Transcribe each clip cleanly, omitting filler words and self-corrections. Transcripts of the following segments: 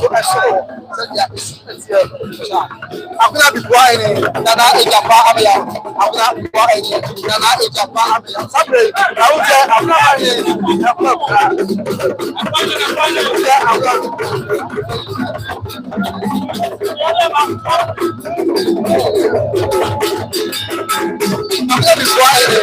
so I saw said yeah it's here I'm gonna be quiet Nana Ejapa Ameya I'm gonna be quiet Nana Ejapa Ameya Sabre I will say I'm not married I'm gonna be quiet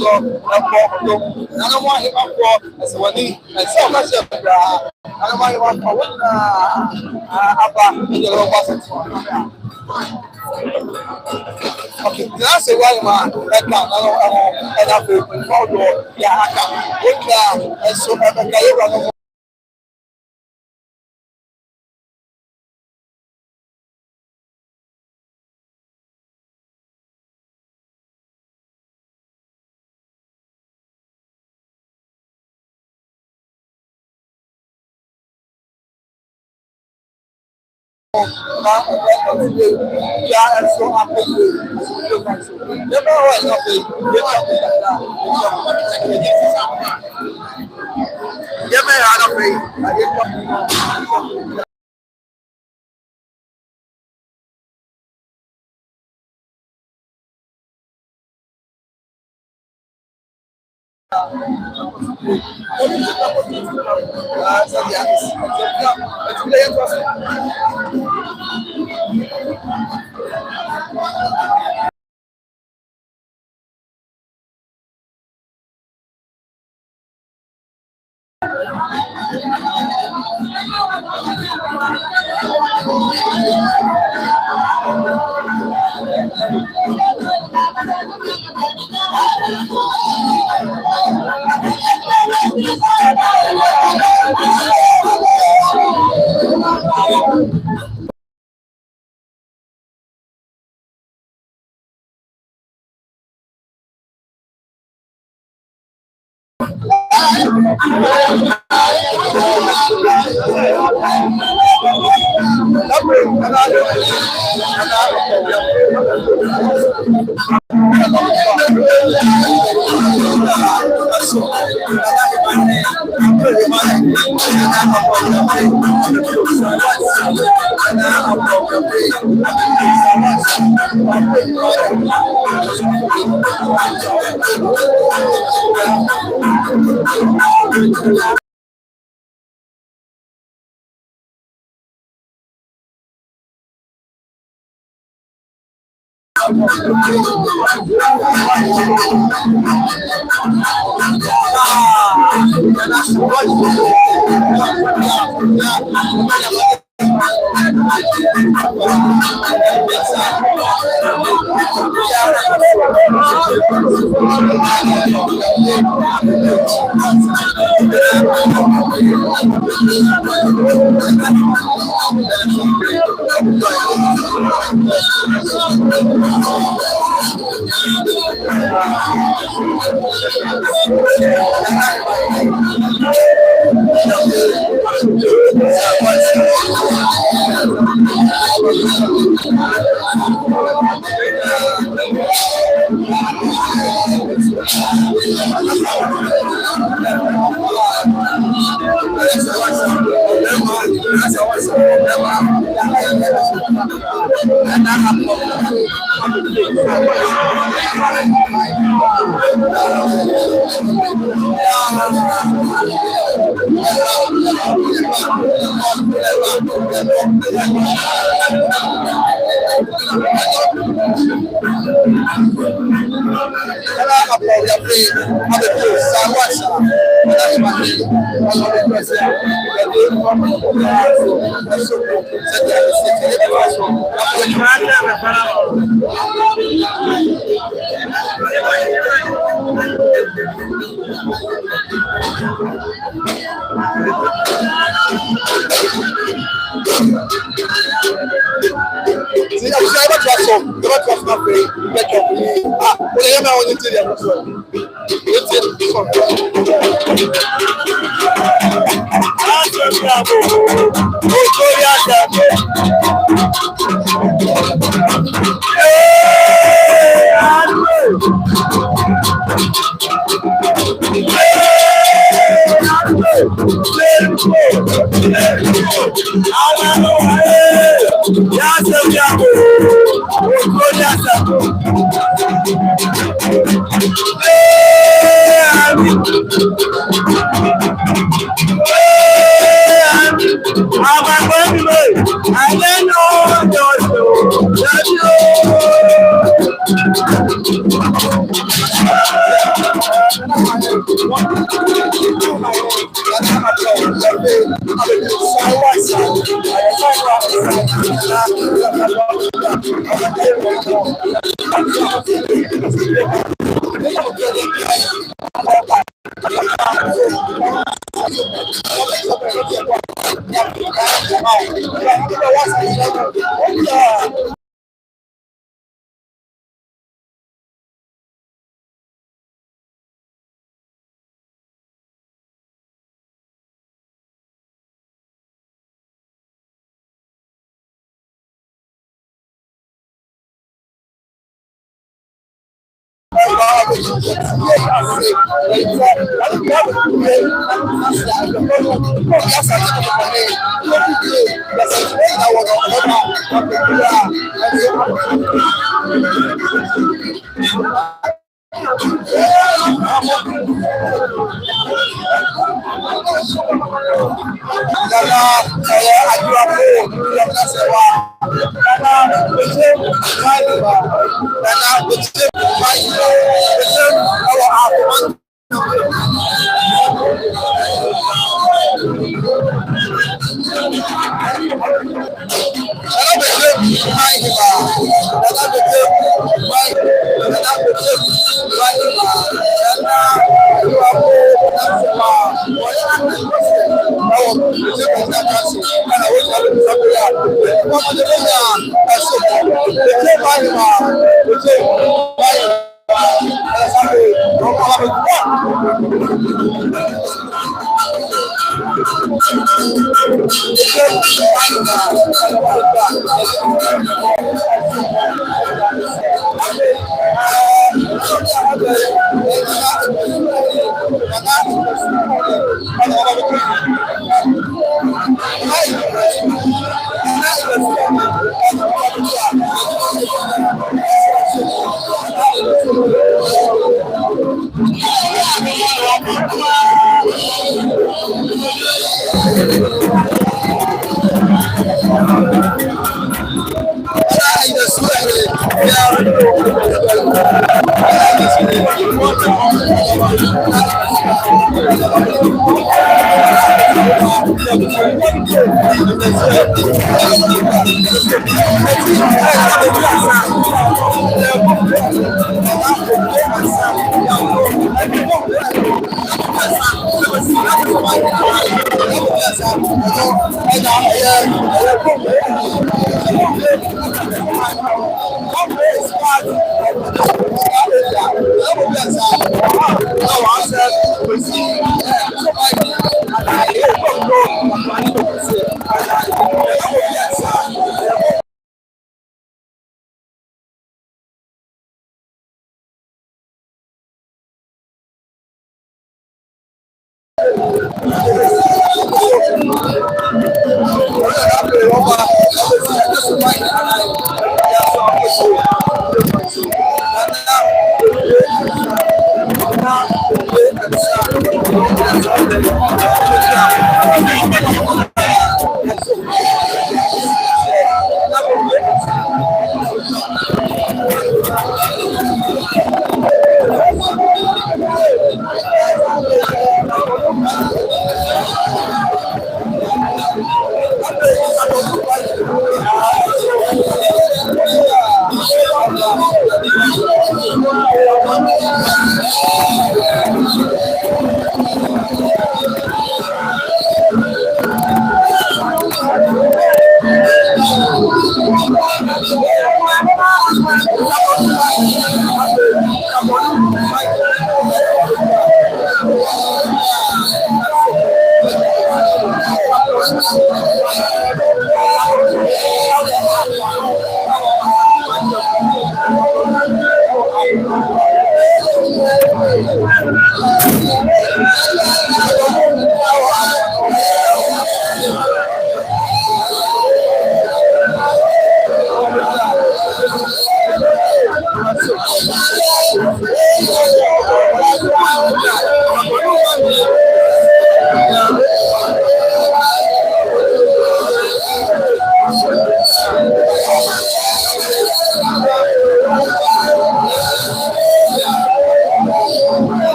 I don't want him up for as one and so much of I don't want him up for what in the okay, that's a while man. That now and after yeah, and so yeah, and so after you never was nothing. Yeah, man, I don't pay.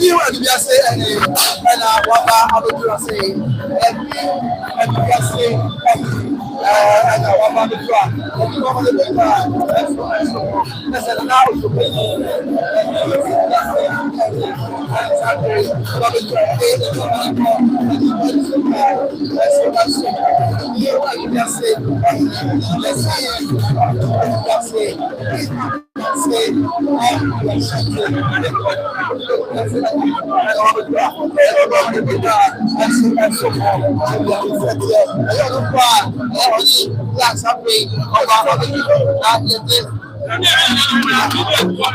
You and you say and what I would say and you say and what I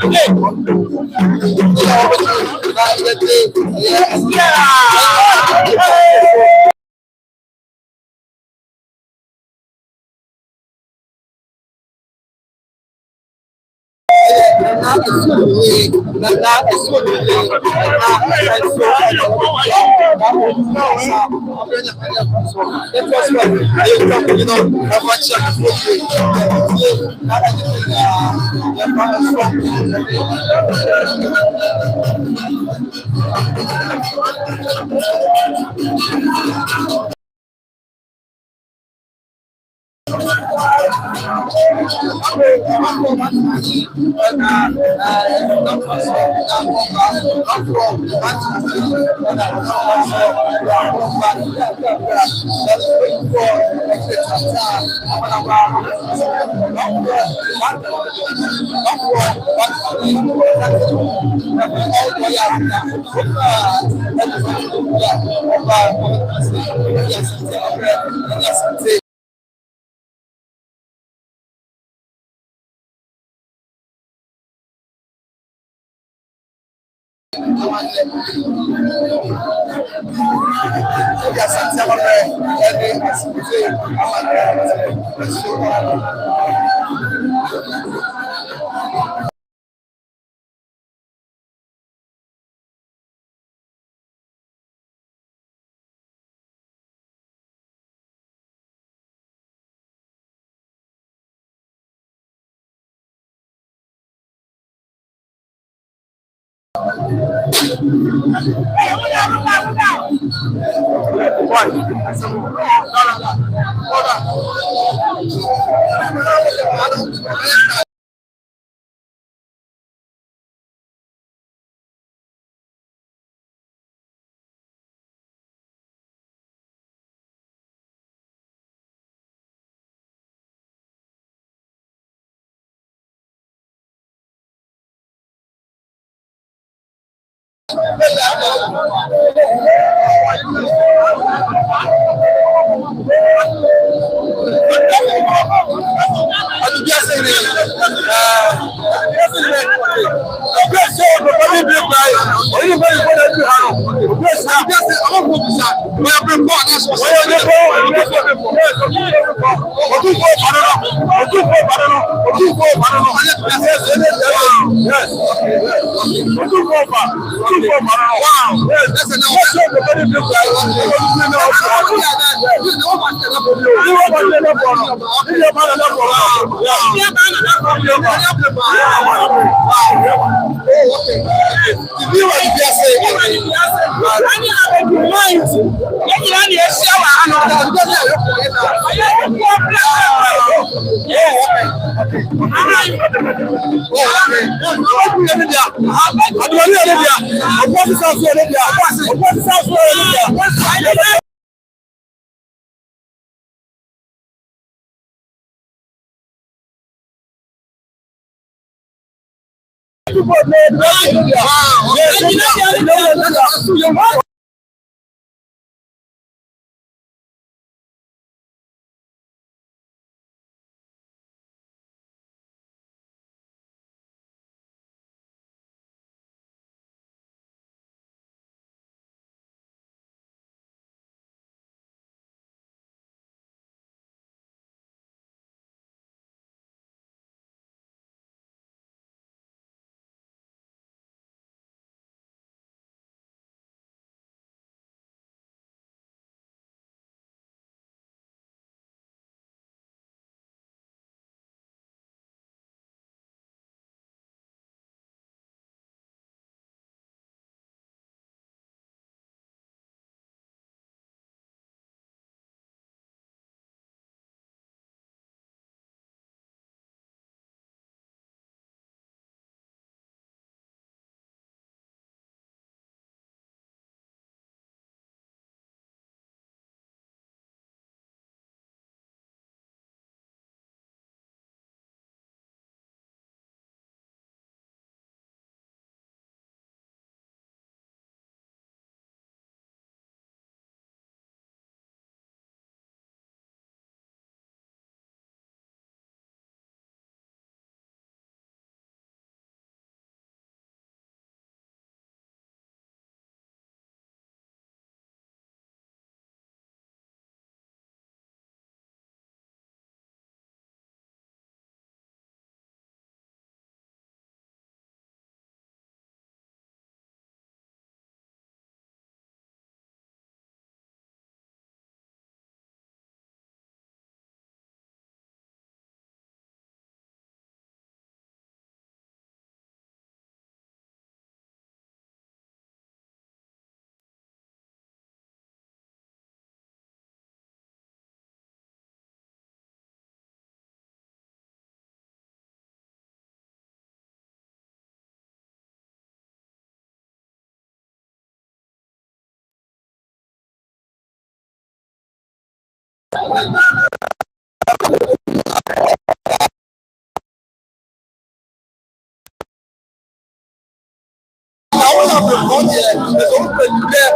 have the project, there's also there,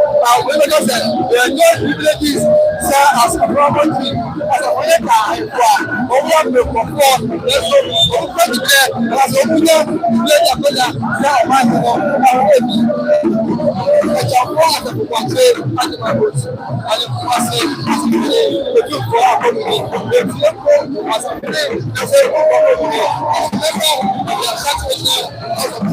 we just said, there are no privileges, sir, as a property, as a project, we have the control, there's no project there, as a project, sir, my ẹ̀jẹ̀ fún àtẹ̀kùkù àti àjẹmọ̀lòsì àyẹ̀kùkùmọ̀sí àtìkùnlé ojú ìfọ̀ àkọ́kùnrin ètí ẹ̀kọ́ àtìkùnlé ẹ̀sẹ̀ ìkọ̀ àkọ́kùnrin àtìlẹ́kọ̀ ọ̀dẹ̀ ṣàtìlẹ́sẹ̀ ọ̀dọ̀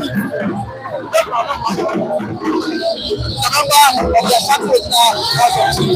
Sanamba of the Catholic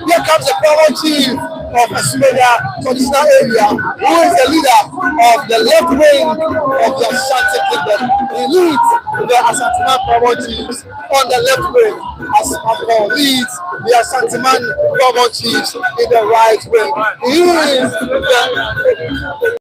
Here comes the former chief of Asumenya traditional area, who is the leader of the left wing of the Ashanti Kingdom. He leads the Asantehemaa former chiefs on the left wing, as Obofour leads the Asantehemaa former chiefs in the right wing. He is the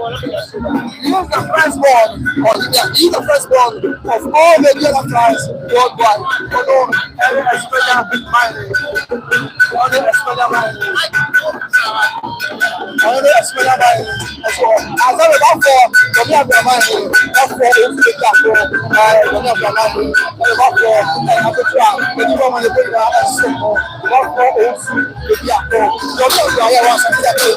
He is the firstborn, or he is the firstborn of all the other tribes worldwide. Although every Australian big mining, only Australian mining, only Australian mining as well. As well as for the mining, not for the capital, the mining, about for Africa, the new one, the big one, and so on. Not for also the capital. The other was a capital,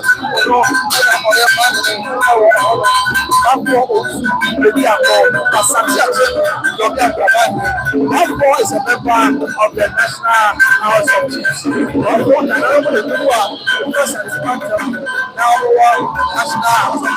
Obofour is a member of the National House of Chiefs. Obofour is a member of the National House of Chiefs.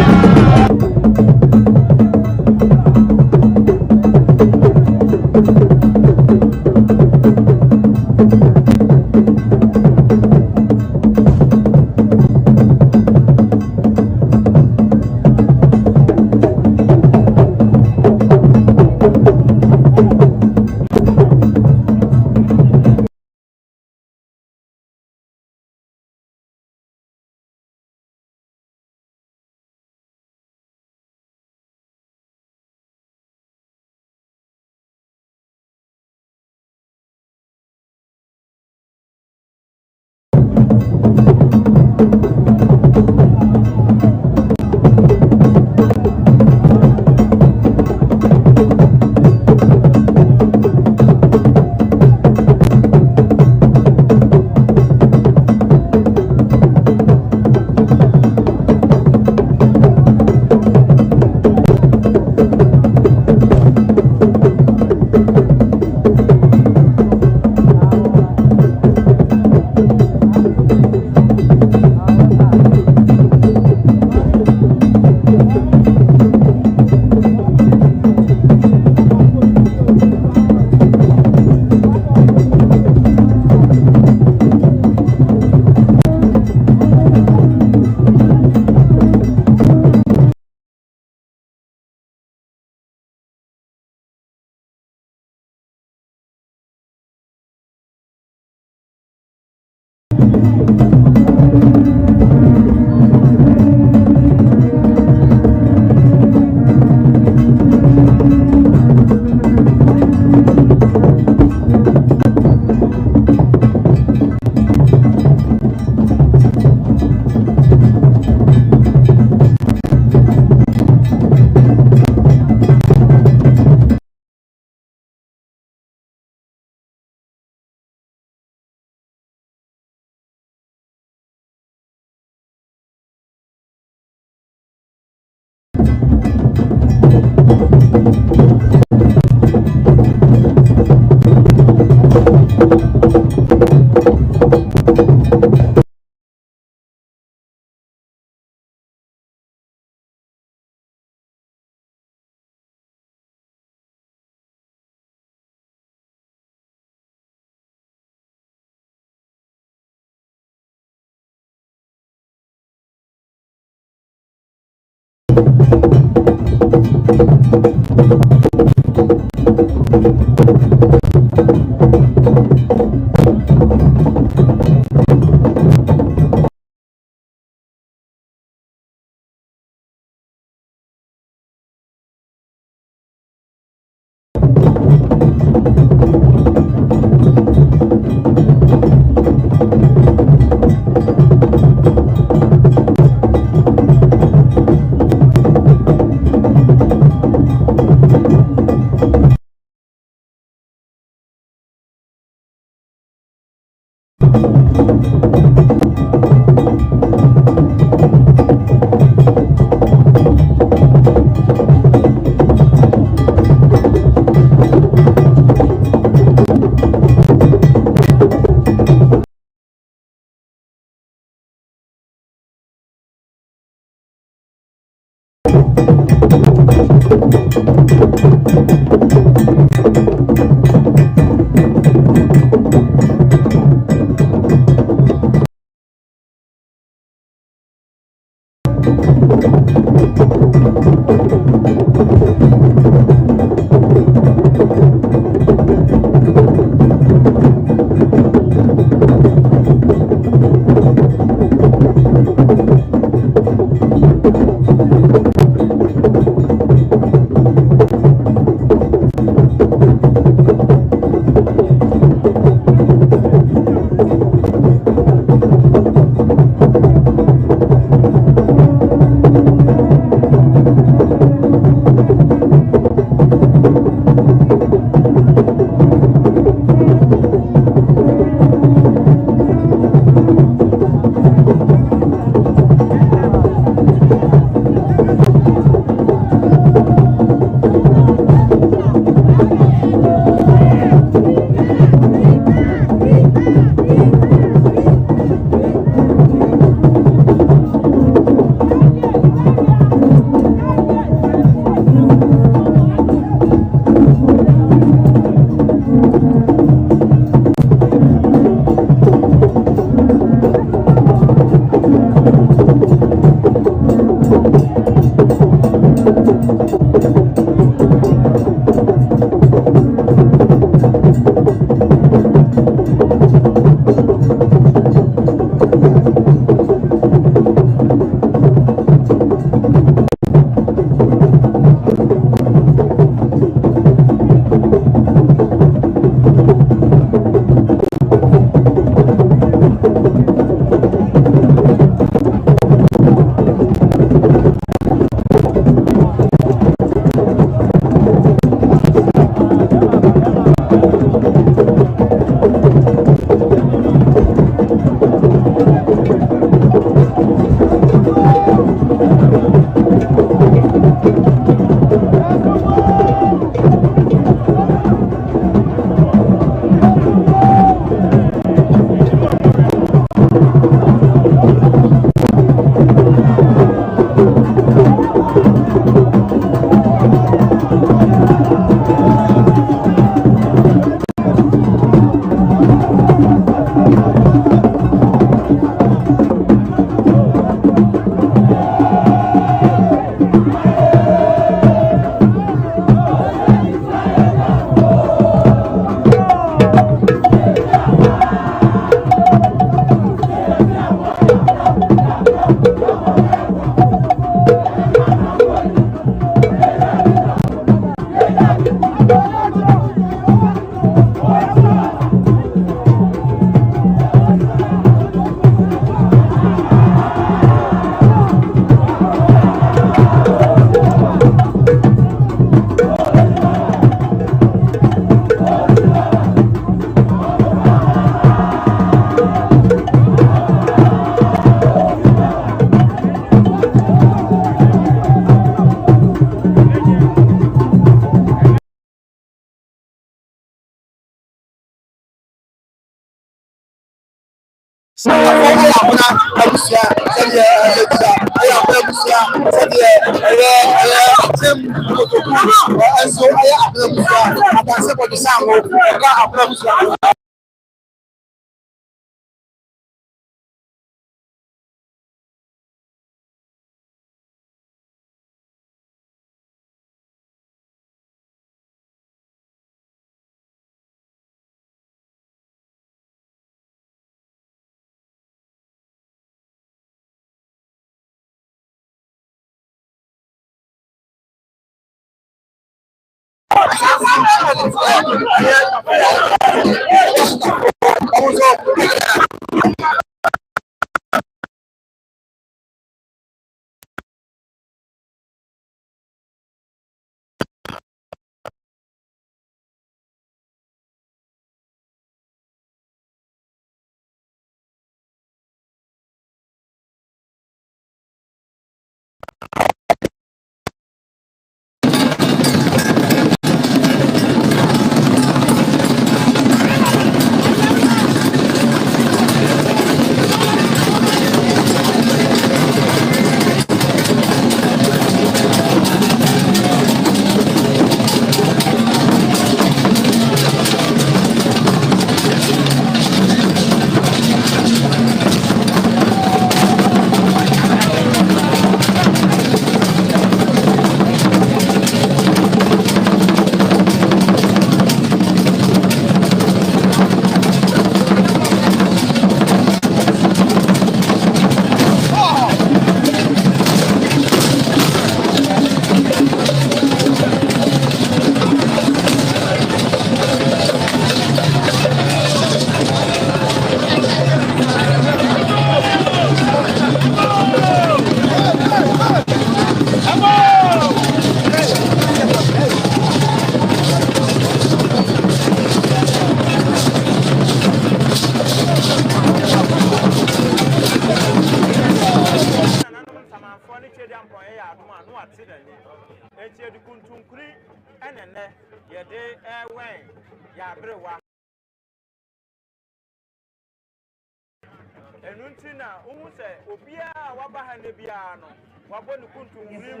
Enuntina umuse obia wabaha nebia no wabonu kuntumrim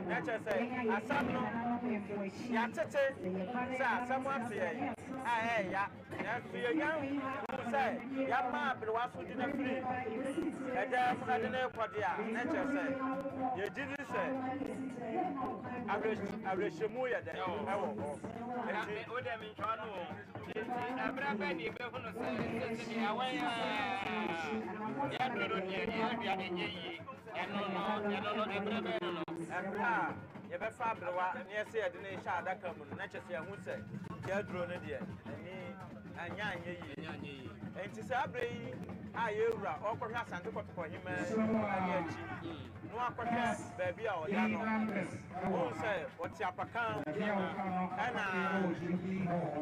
na chese asano ya tete sa samwafe ya na suyeya umuse ya ma abrewaso di na free eda funa de na ekodia na chese ye jidi se abreshemu ya den ewo ho enti o de mi twa no enti abra be ni be hu no se ni awan ya duro ni ya bia de yi eno no abra be no abra ye be fa abrewa na ye se ye de ne sha adaka mu na chese ya hu se ya duro ne de ani anya yi enti se abra yi a ye wura okohwa Asante KoToKo hima ani achi no akohwa baabi a oda no won se oti apakan ana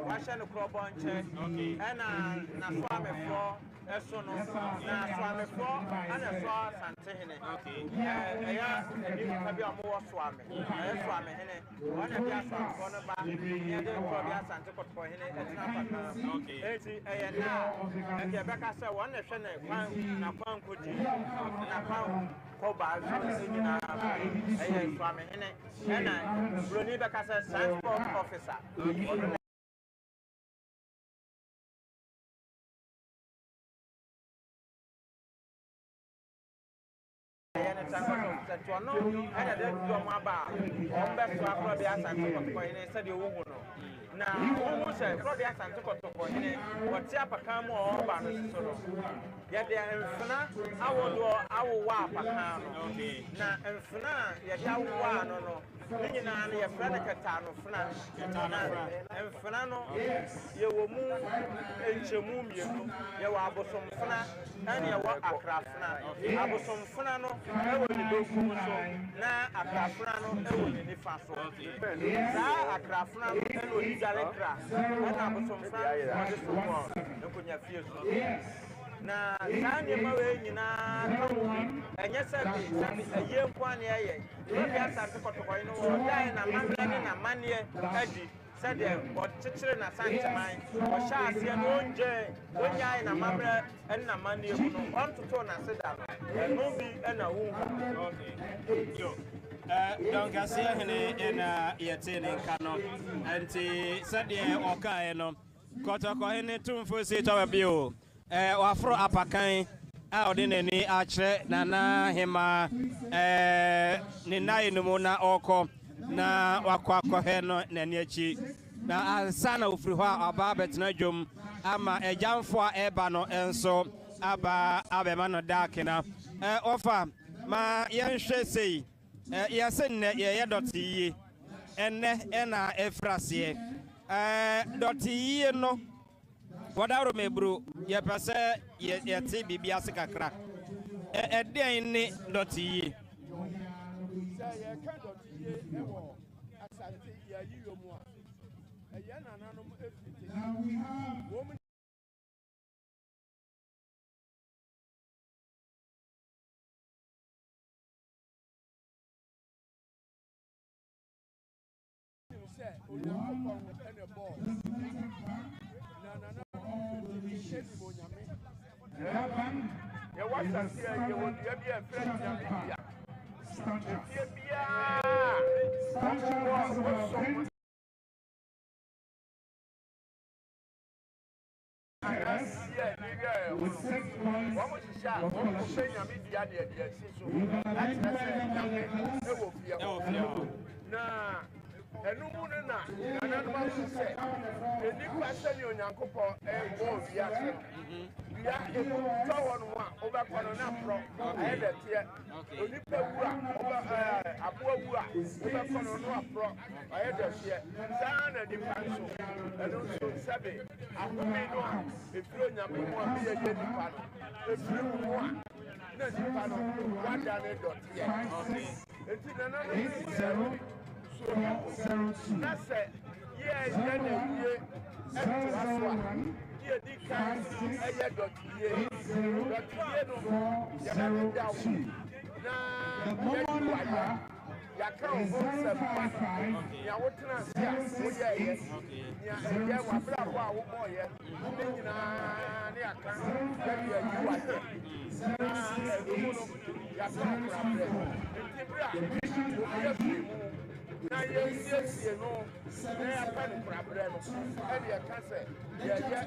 wa no krobo nche ana na so amefo eso no na so amefo ana so Asantehemaa ya ni ka bi amowo so ame so ame hene wana bi aso amefo no ba ye de ko bi Asante KoToKo hene etina apakan eti na nke beka se won na hwe na kwan kodi na kwan ko ba so nyina so ame hene na broni beka se transport officer no and the Maba, Ombe Swapro, the Asante KoToKo in a study woman. Now, who said, for the Asante KoToKo in it, what Tiapacam or Banner? Yet they are in Fana, I will do our Wapacam. Now, and Fana, yet our one, no. Nina and your friend Catano Fana, and Fanano, you will move into Mum, you are Bosom Fana, and you are Akrafana. Abosom Fanano, I will go na Akrafano, I will in the fast. Akrafana, and will be Dalekra, and Abosom Fana, no could have fears. Na tanya mawe nyina enye sabi aye nkwan ye obi Asante KoToKo no dai na mamle na manie adi sade o chichire na sancheman o sha ase no onje onyai na mamle na manie mu no ontoto na seda no bi na wu okay yo donc asia hene na yete ne nka no anti sade o kae no KoToKo hene tumfo se to bi o wafro apakan a odineni achre nana hema ni nayi numu na oko na wakwakohe no nani achi na ansana ofiri ho aba betena dwom ama ejamfo a eba no enso aba abema no dakena ofa ma yenhwe sei yesenne ye Doteyie enne na efrase Doteyie no wadaro mebru ye pese ye ti bibia se kakra den ni Doteyie say ye kan Doteyie e wo Asante Yiadom a ye nananom efiti wo mu say Otumfour and a ball You watch and see, you will be a friend. Yeah, if you tell one over Konadu I had that here. Only Abu I had that here. Sana the Panso, and also Sabi. I put me on if you know me a year panel. If you want, no, the panel, one down a dot here. It's in another so that's it. Yeah, then a year. Here, the kind of Doteyie no, you down. Now, ya kan go se pa ya wotena sia oye ya wa bra wa wo boye ni nyina ni aka ya ya yi wa ya kan bra bra ti bra o ya fi mu yɛsiesie no na yɛpɛ no praberɛ no ɛne yɛka sɛ yɛyɛ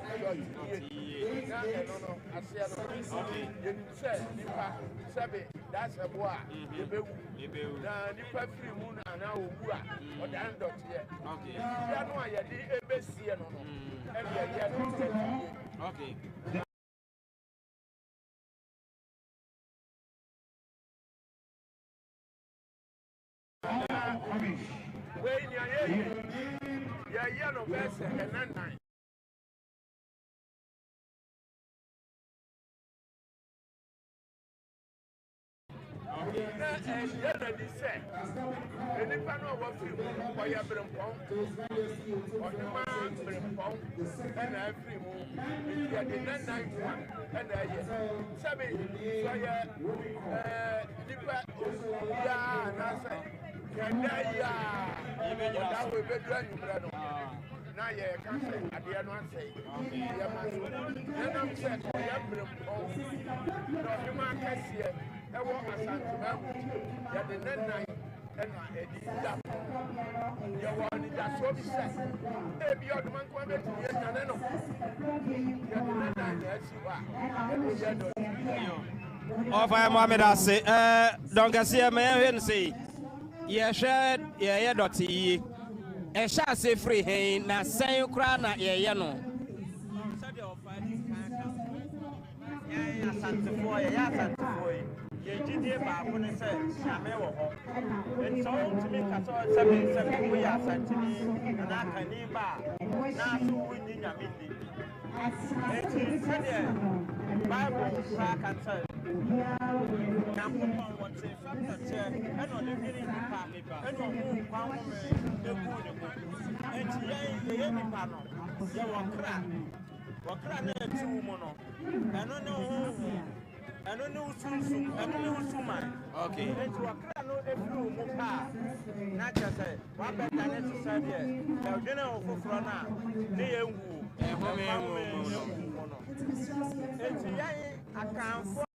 dɔteyie na ɛno no aseɛ no yɛnim sɛ nnipa sɛbe daasɛbo a yɛbɛwu na nnipa firi mu no anaa ɔwu a ɔdan dɔteɛ ya no a yɛde ɛbɛsie no no ɛne yɛyɛ no dɔteyie. Wei ni ayɛ yɛyɛ no bɛɛ sɛ ɛnanan na ɛyɛ nani sɛ nnipa no a wɔfiri mu ɔyɛ berempɔn ɔhema berempɔn ɛna afiri mu yɛde nanan mu a ɛna ɛyɛ sɛbe sɔyɛ nnipa biaa anaasɛ yɛda yi a ɔda wo ɛbɛdu anwummerɛ no na yɛka sɛ adeɛ no asɛe yɛma so ɛnam sɛ ɔyɛ berempɔn na ɔhema akɛseɛ ɛwɔ Asantehemaa mu yɛde ne nan ɛna ɛde da yɛwɔ anidasoɔ bi sɛ ebi ɔdoma nkwa bɛtumi anyane no yɛde ne nan na asi hɔ a yɛde yɛ dɔteyie. Ɔfa Mohammed ase dɔnkɛseɛ ma yɛhwɛ no sei yɛhwɛ yɛyɛ dɔteyie ɛhyɛ ase firi hɛn na sɛn koraa na yɛyɛ no. Yɛyɛ Asantefoɔ yi yɛgyidie baako ne sɛ Nyame wɔ hɔ nti sɛ wontumi ka sɛ sɛ woyɛ Asanteni anaa kani ba a na so wonni Nyame nni nti sɛdeɛ Bible koraa ka sɛ Nyankopɔn wɔte fam nɔkyɛ ɛna ɔde dwene nnipa ɛna ɔmo nkwa home ɛgu ne mu nti yɛyɛ nnipa no yɛwɔ kra wɔkra na ɛtu mu no ɛno ne honhom ɛno ne wosunsum ɛno ne wosuman nti wɔkra no ɛfiri wo mu paa na kyerɛ sɛ woabɛda ne te sɛ deɛ ɛdwene wo foforɔ no a ne yɛnwu ɛhome mu no nti yɛn akamfo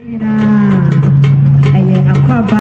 Manhyia KoToKo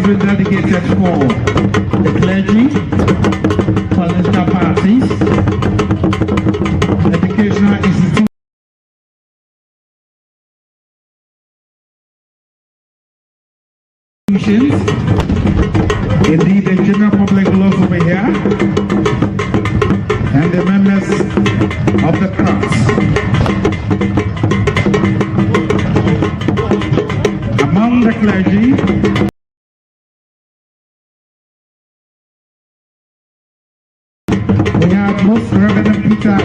been dedicated for the clergy, political parties, educational institutions. Indeed, the general public will also be here, and the members of the crowds. Among the clergy, we have Most Reverend Peter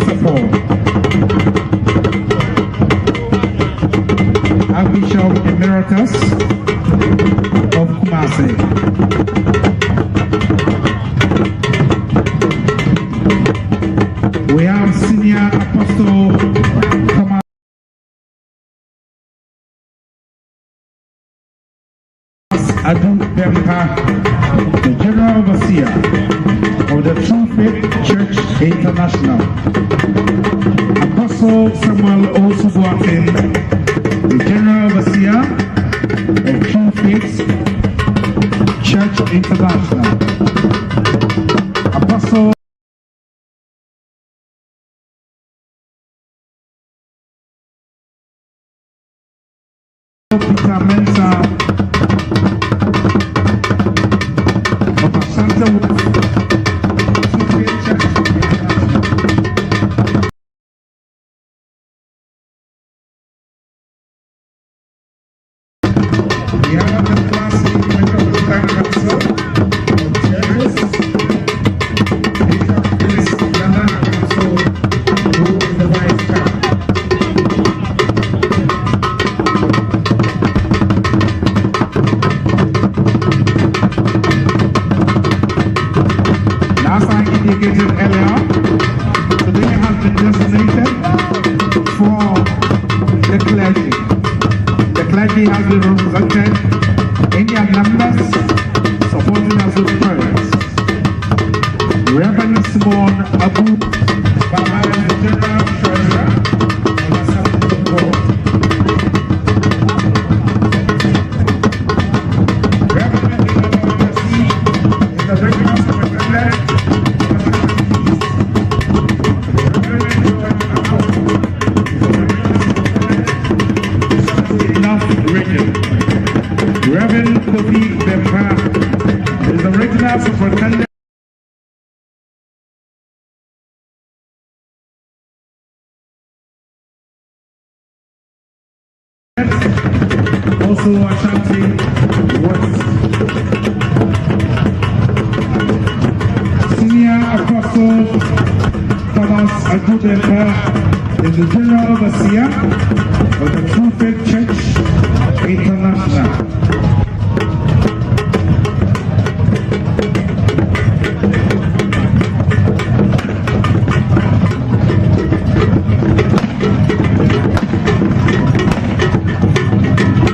Support, Archbishop Emeritus of Kumasi. We have Senior Apostle Thomas Adu Bempa, the General Overseer of the True Faith Church International. Apostle Samuel Osubuakin, the General Overseer of True Faith Church International. Apostle Peter Mensa of Asantehemaa. We have the classic Metropolitan Council of Churches, Bishop Chris Yana, who is the Vice Chair. As I indicated earlier, today has been designated for the clergy. The clergy has been represented in their numbers, supporting us with prayers. Reverend Simon Abu Baba is the General Treasurer of the Obofour. Reverend Doteyie is the Regional Secretary. Reverend Kofi Bempa is the regional superintendent. Also Ashanti West. Senior Apostle Thomas Adu Bempa is the General Overseer of the True Faith Church International.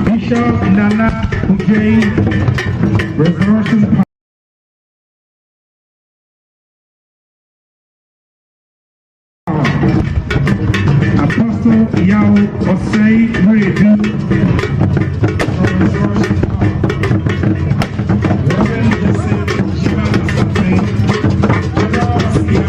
Bishop Nana Ujay, Resurrection Power. Apostle Yao Osei Redu from Resurrection Power. Reverend Joseph Shivan Asante, General Overseer,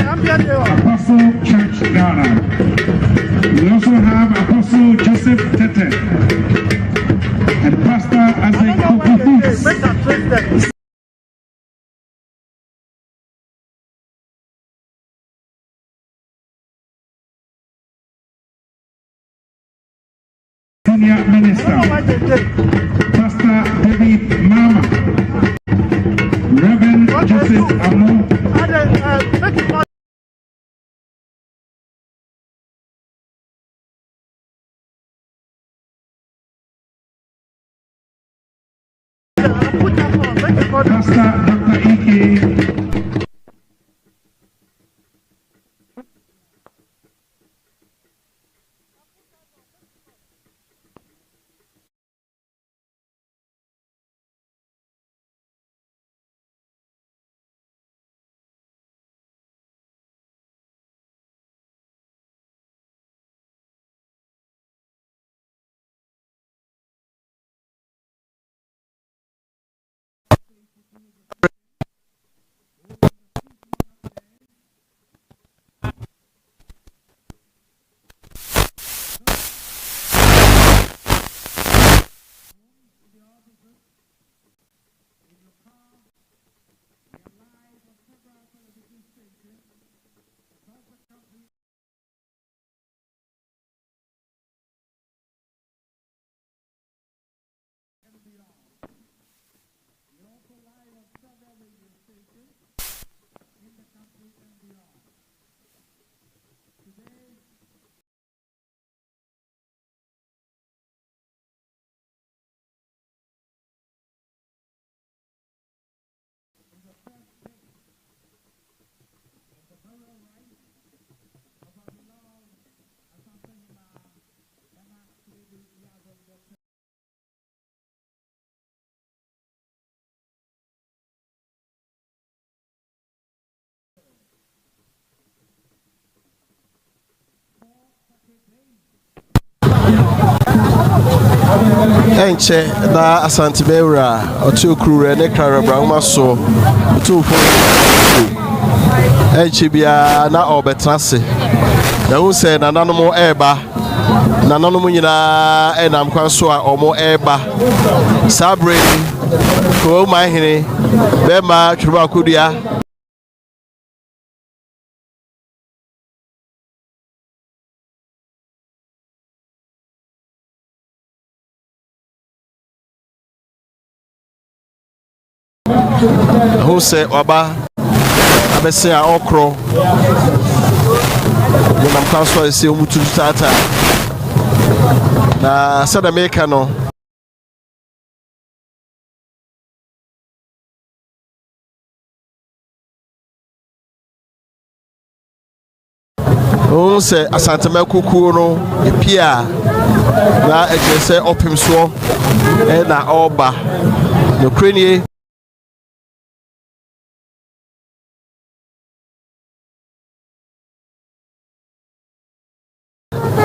Apostle Church Ghana. We also have Apostle Joseph Tete and Pastor Asantehemaa. Senior Minister, Pastor David Mama, Reverend Joseph Amo, Pastor Doteyie. Enche na Asantehemaa Otukuru ne Karabra so Otumfour enche bia na obetrase na hu se nananom eba nananom nyina enam kwan so a omo eba sabre ko mahene be ma tweba kodua who say Oba abese a okro na mkwaso ese omutu tata na sada meka no who say Asantehemaa KoToKo no epia na ejese opimso na oba no krenie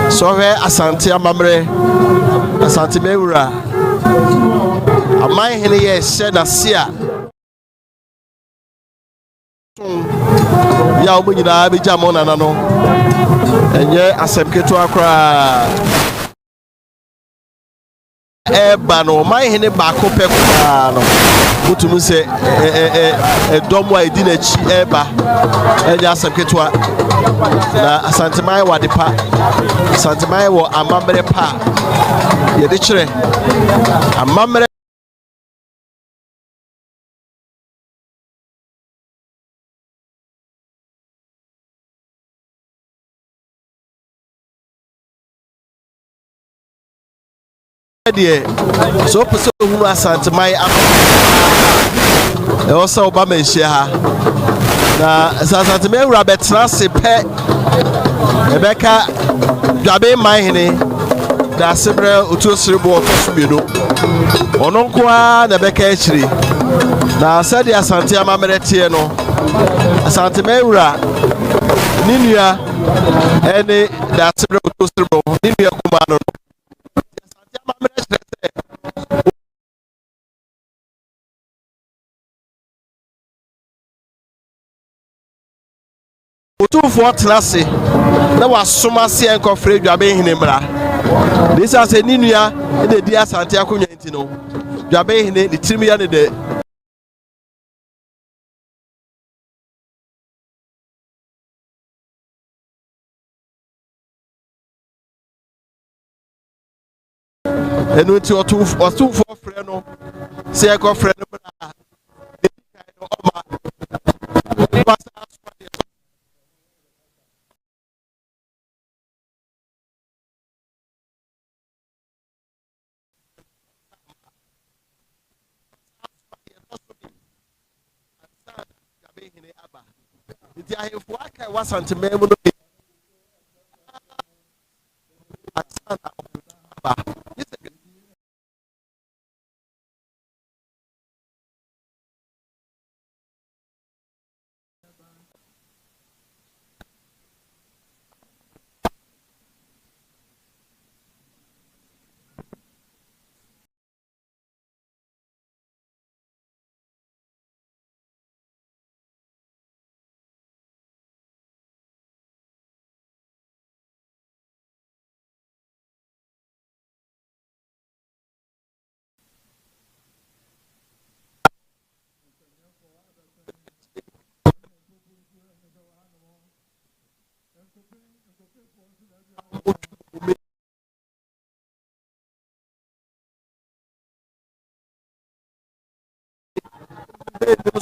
so Asante amamre Asantehemaa amai hene ye she na sia ya omunyina be jamo nana no enye asemketo akra eba no mai hene ba ko pekwa no mutumu se domo edi na chi eba enye asemketo na Asantehemaa wade pa Asantehemaa wo amamre pa ye de kire amamre so pese hunu Asantehemaa also Obama nhia ha na Asantehemaa betra se pe ebeka dwabe mahene da sebre otosirebo otosubino ononkoa na beka echiri na sadi Asantehemaa merete no Asantehemaa ninua ene da sebre otosirebo ninua kuma no Asantehemaa merete Otumfour classe na wasoma se enkofre dwabe hene mra this as a ninua e de di Asante akonya nti no dwabe hene ni tirimiya ne de enu ti Otumfour frɛ no se enkofre no mra oma Iti ahemfo aka wa Asantehemaa mu no asana ba.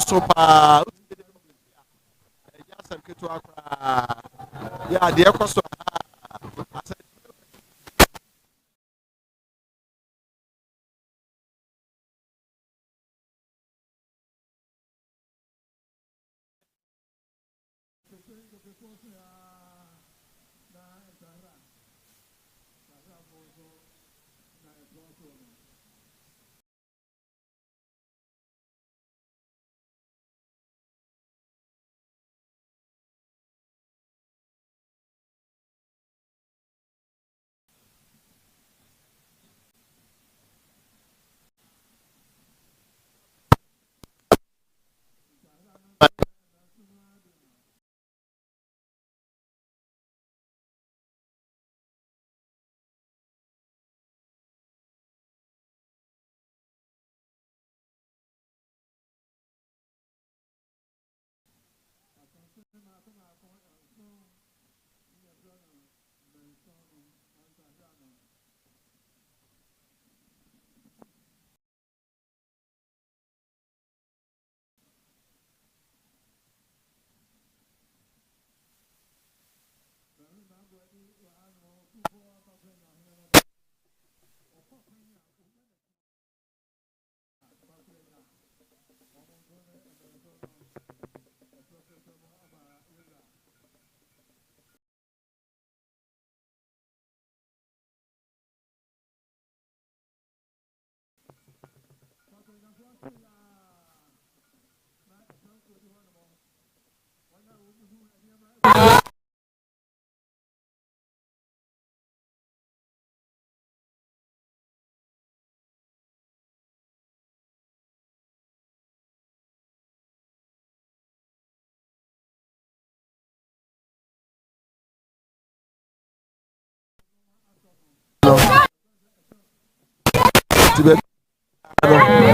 Super. Just get to Accra. Yeah, the cost of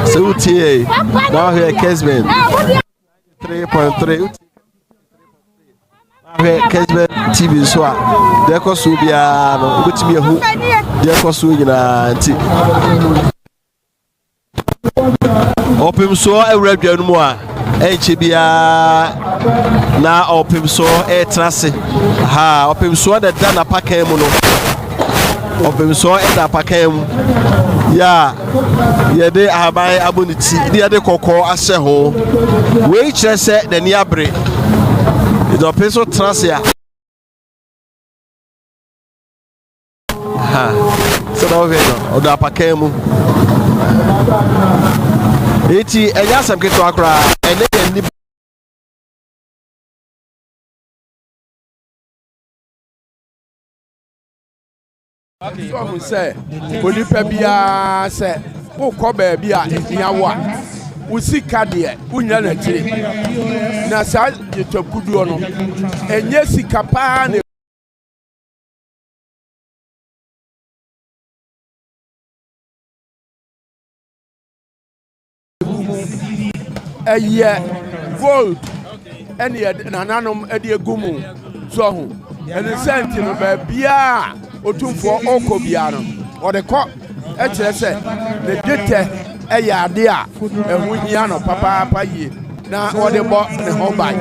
so Doteyie. Now here Kesben 3.3. Now Kesben TV so a de ko so bia no obetimi ehu de ko so nyina nti opim so awradwa no mu a enche bia na opim so trase ha opim so de da na pakan mu no opim so da pakan mu ya yede ahaban aboniti de kokko ahye ho we kire se de ni abre do peso transia ha so da oveno o da pakemu eti eya sam keto akra ene ni so say onipa bia say wo ko ba bia ehia wo usika de unya na tire na sa yetokuduo no enye sika pa na eye gold ene nananom ade egumu so ho ene senti no ba bia Otumfour oko bia no ode ko e kire se ne dete eya ade a ehu hia no papa yie na ode bo ne ho ban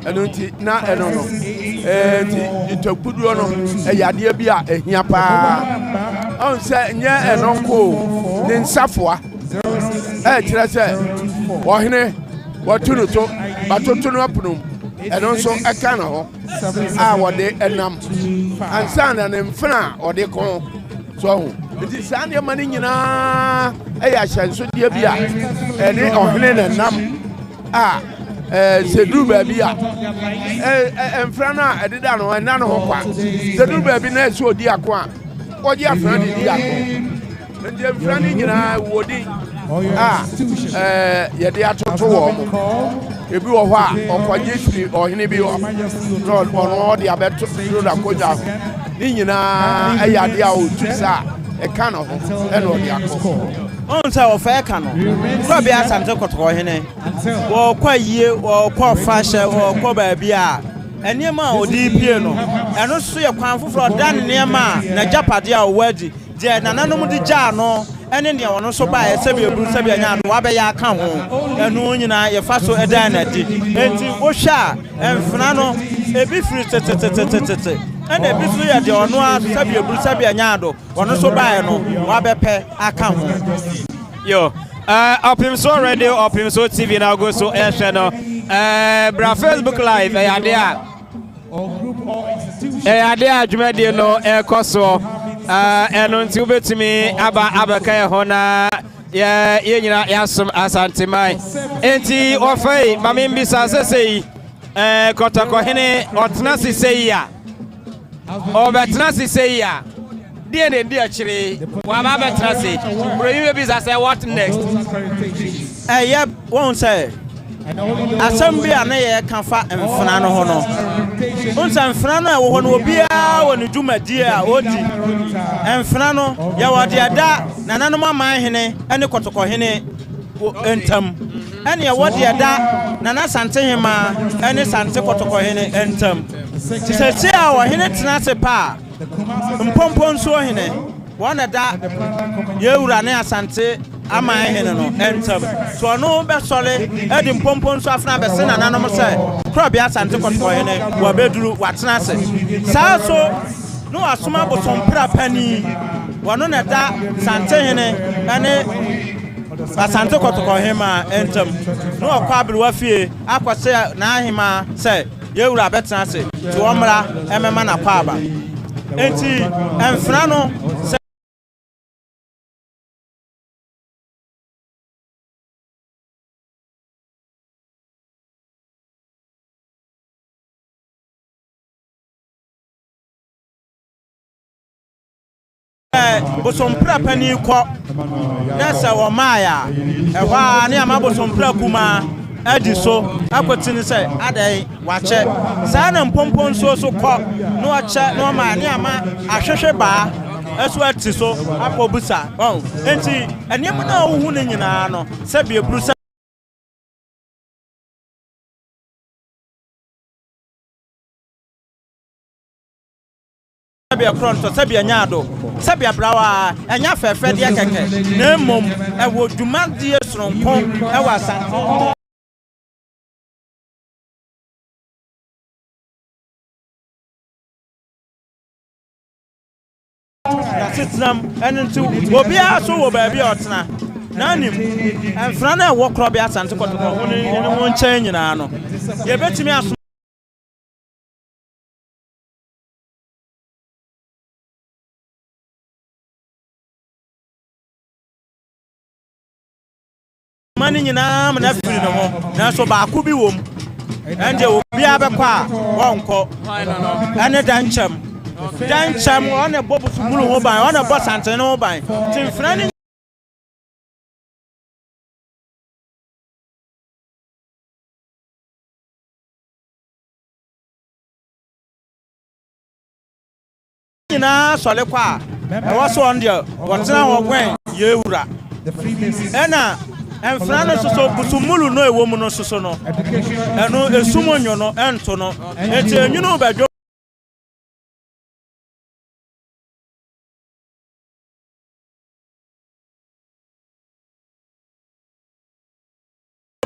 eno nti na eno no nti itokuduo no eya ade bia ehia pa on se nye eno ko ne nsafoa e kire se ohene watuno to batoto no apunum ɛno nso ɛka no ho a wɔde ɛnam ansa na ne mfena ɔde ko so ho nti saa nneɛma no nyinaa ɛyɛ ahyɛnsodeɛ bi a ɛne ɔhene ne nam a sɛduru baabi a mfra no a ɛdeda no ɛna no ho kwa sɛduru baabi na ɛsɛ ɔdi ako a wɔgye afra de di ako nti mfra no nyinaa wɔdi a yɛde atoto wɔ mo ebi wɔ hɔ a ɔkɔgye firi ɔhene bi hɔ na ɔno ɔde abɛto duro na kɔgya ho ne nyinaa ɛyɛ adeɛ a ɔtu sa ɛka no ho ɛna ɔde akɔ on sɛ wɔfa ɛka no kɔ bi Asante KoToKo hene wɔkɔ yie wɔkɔ fahyɛ wɔkɔ baabi a nneɛma a ɔde pie no ɛno so yɛ kwan foforɔ ɔda ne nneɛma a n'agyapadeɛ a ɔwɔ adi deɛ nananom de gyaa no ɛne deɛ ɔno nso baeɛ sɛbi eburu sɛbi anya do wabɛyɛ aka ho ɛno nyinaa yɛfa so ɛdan na di enti wohwɛ a mfena no ebi firi tetetetetete ɛna ebi so yɛ deɛ ɔno a sɛbi eburu sɛbi anya do ɔno nso baeɛ no wabɛpɛ aka ho yo Opimso radio Opimso TV na go so ɛhwɛ no bra Facebook live ɛyɛ ade a dwumadie no ɛkɔ so ɛno nti wobɛtumi abɛka ho na yɛ nyina yɛasom Asantehemaa enti ɔfai ma membisa sɛ sɛyi KoToKo hene ɔtena se sɛyi a ɔbɛtena se sɛyi a deɛ ne ndi akyire waba bɛtena se broyi bɛbisa sɛ what next ɛyɛ wɔn sɛ asɛm bi a ne yɛ ka fa mfena no ho no unsa mfena no ɛwɔ hɔ no obiara wɔ ne dwumadie a odi mfena no yɛ wɔ de ada nananom aman hene ɛne KoToKo hene entam ɛne yɛ wɔ de ada nana Asantehemaa ɛne Sante KoToKo hene entam sisɛti a wɔ hene tena se pa mpompo nso hene wɔn da yɛwura ne Asante aman hene no entam so no bɛsɔle ɛde mpompo nso afna bɛse nananom sɛ krobi Asante KoToKo hene wɔ beduru watena se saa so no asoma bosompra pani wɔno na da Sante hene ɛne Asante KoToKo hema entam no ɔkɔ abrewa fie akɔsɛ na ahema sɛ yɛwura bɛtena se to ɔmra ɛmɛma na paaba enti ɛmfra no bosompra pani kɔ na sɛ wɔ maaya ɛhɔ a ne ama bosompra kuma adi so akɔtini sɛ adai wakyɛ saa na mpompo nso so kɔ na ɔkyɛ na ɔma ne ama ahwehwɛ baa ɛso ati so akɔ busa enti ɛnneɛma na wohu ne nyinaa no sɛ bieburu sɛ sabia kronto sabia nyaado sabia brawa enya fefe de keke na mom ewo dwumadie soronko ewo Asante na sitnam enentu obi aso wo ba bia otena na nim emfra na ewo krobi Asante KoToKo ho ne ho nkyɛn nyinaa no ye betimi aso mani nyinaa na firi no ho na so baako bi wom ende obi abekɔ a wɔnkɔ ene dankyam ɔne bobu sumulu ho ban ɔne bɔ Sante no ho ban timfra ni nyinaa sɔle kɔ a ɛwɔ so on deɛ wɔtena hɔ gwen yɛwura ɛna emfra no soso busumulu no ewo mu no soso no eno esumonyo no ento no eti enyunu badwo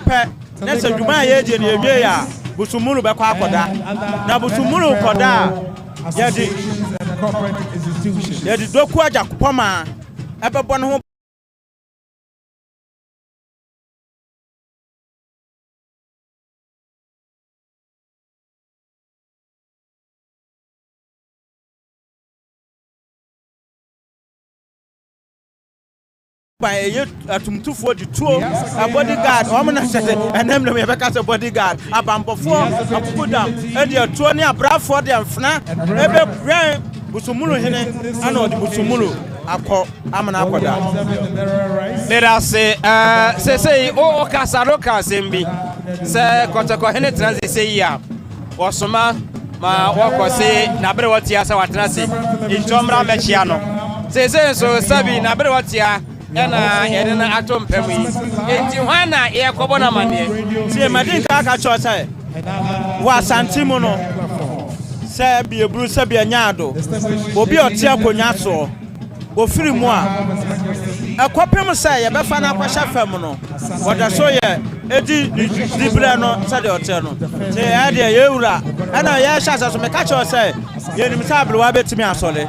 pe nese dwuma ye die ne ewie ya busumulu be kwa akoda na busumulu koda yedi doku ajakopoma ebebo no ho by Otumfour the two a bodyguard and them me a bodyguard a Obofour a put down and your 20 a Bradford and Fna ebe brand Busumulu hene ano the Busumulu akọ amana akoda let us say o kasaroka sembi say KoToKo hene transi say ya osoma ma wako say na bere watia sa watrase intomra mechia no say so sabi na bere watia ena yedena atom pemu enti hwana ye kobo na mane tie madinka aka cho say wa santimo no say bi ebru say bi anyado obi otia konya so ofiri mu a akopem say ye befa na kwasha fam no woda so ye edi dibre no say de hotel no say ya de ye wura ena ye sha so me ka cho say ye nim say ablewa betimi asole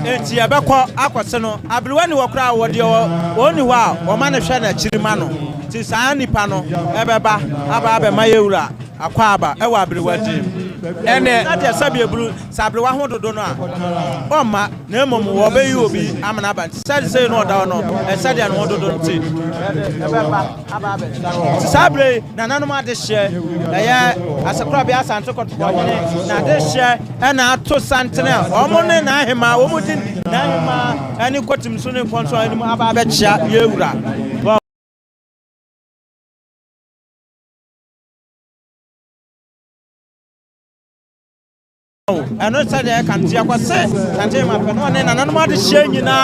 enti ye bekọ akwose no ablewa ni wokra wo de oni ho a o ma ne hwe na chirima no ti saa nipa no ebeba aba ma ye wura akwa aba e wa ablewa di ene ade sabi ebru sablewa ho dodo no a o ma na emom wo be yi obi amana ba say no da no e say de no dodo ti ebeba aba sabre na nanom ade hye ya asakra bi Asantehemaa KoToKo na ade hye e na ato santene omo ne na ahema omo din na ahema ani kotim so ne konso ani mu aba be chia ye wura ano say de kan tia kwase Asantehemaa peno ne na nanom ade hye nyina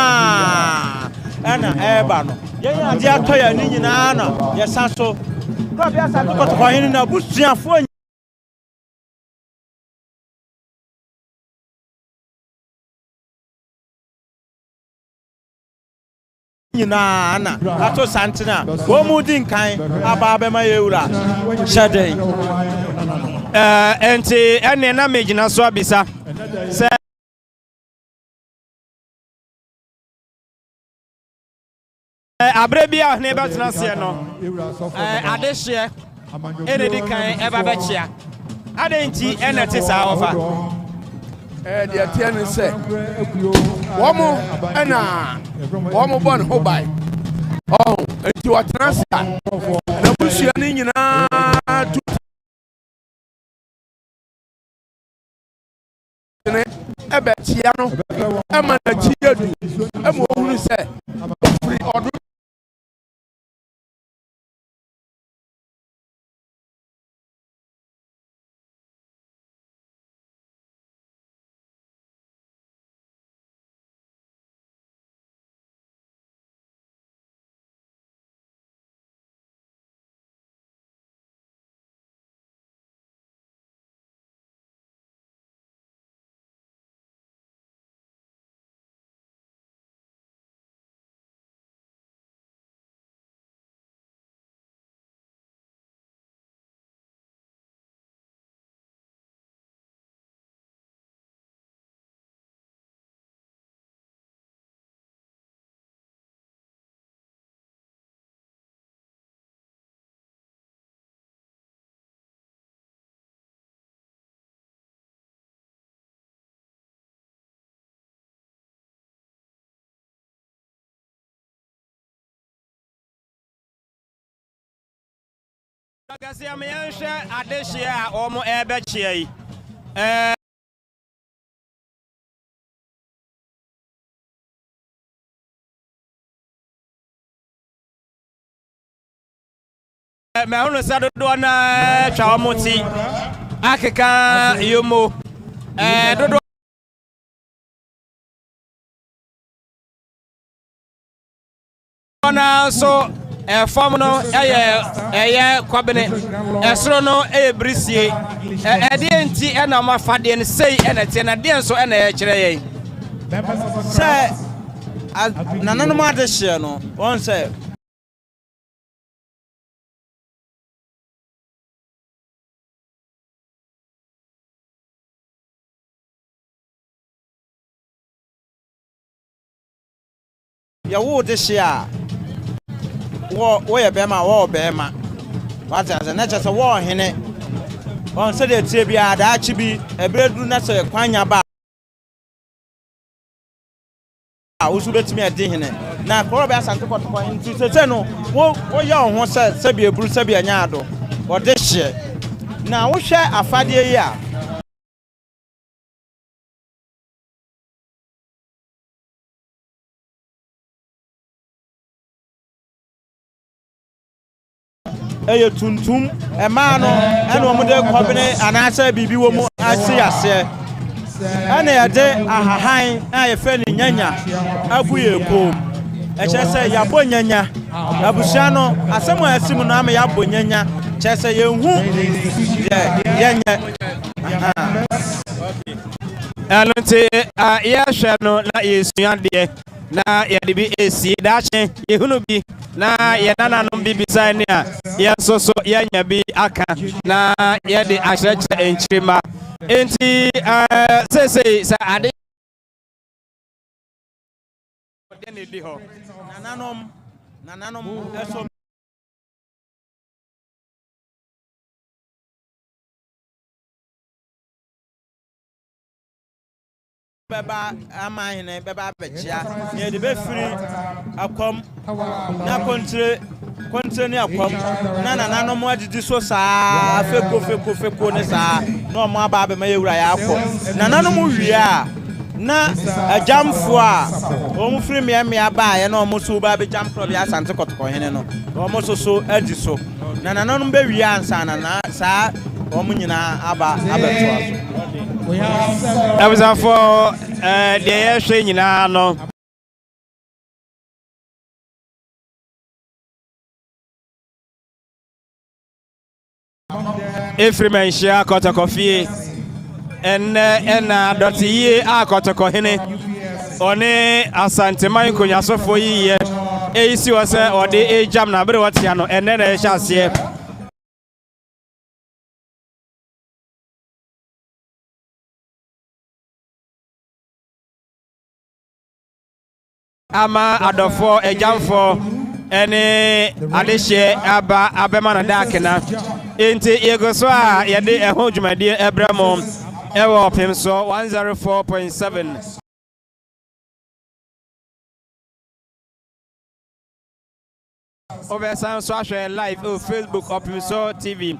ana eba no ye ade atoya ni nyina na ye saso ko bi Asantehemaa KoToKo hene na busuafo nyina na ato santena wo mudin kan aba be ma yewura shedey enti ene na megina so abisa se abrebi a ne betena se no adehye ene di kan eba bechia adenti ene te sa ofa de tie ne se womo ena womo bon ho bai enti watransa na busua ni nyina ne ebe tia no ema na chiedu ema ohuru se free odo Kasi ameyanshe adehye a omo ebechie yi me hunu sadodo na twa omoti akeka yomo dodo na so form no eye kwabene esro no brisie de enti na mafade ne sei na tie na de nso na ye kire ye say nananom ade hye no won say ya wo de hye a wo ye bema wo bema what as na chese wo hene on se de tie bia da achi bi ebredu na se kwanya ba usu betimi ade hene na koro be Asante KoToKo nti se no wo ya ho se bi eburu se bi anya ado wo de hye na wo hwe afade yi a eye tuntum ema no ene wo de kobene anasa bibi wo mu ase ana ya de ahahan na ye fe ni nyanya abu ye kom eche se ya bo nyanya abusha no asemu asimu no am ya bo nyanya che se ye hu yenye Alonte ya hwe no na yesua de na ya de bi esi dache ye hunu bi na ye nananom bi bisa ne a ye soso ya nya bi aka na ye de ahyeche enchirima enti say ade ne di ho nananom eso beba amahine beba bechia ye de be free akom na kontre ni akom na nananom adidi so saa feko ne saa na omo aba be ma yewura ya akọ nananom wiea na ajamfo a omu free me ba ye na omo so ba be jamfo bi Asante KoToKo hene no omo so adi so na nananom be wiea ansa na saa omo nyina aba abeto Abuzafo de ye hwe nyina no Manhyia KoToKo Fie en Doteyie KoToKo hene one Asantehemaa konyasofo yiye eisi wo se ode ejam na bere wotia no enne na ye hyase ama adofo ejamfo ene adehye aba abema na dakena enti yegoso a yede eho dwumade ebramo ewo pemso 104.7 Oversan so ahwe live on Facebook Opimso TV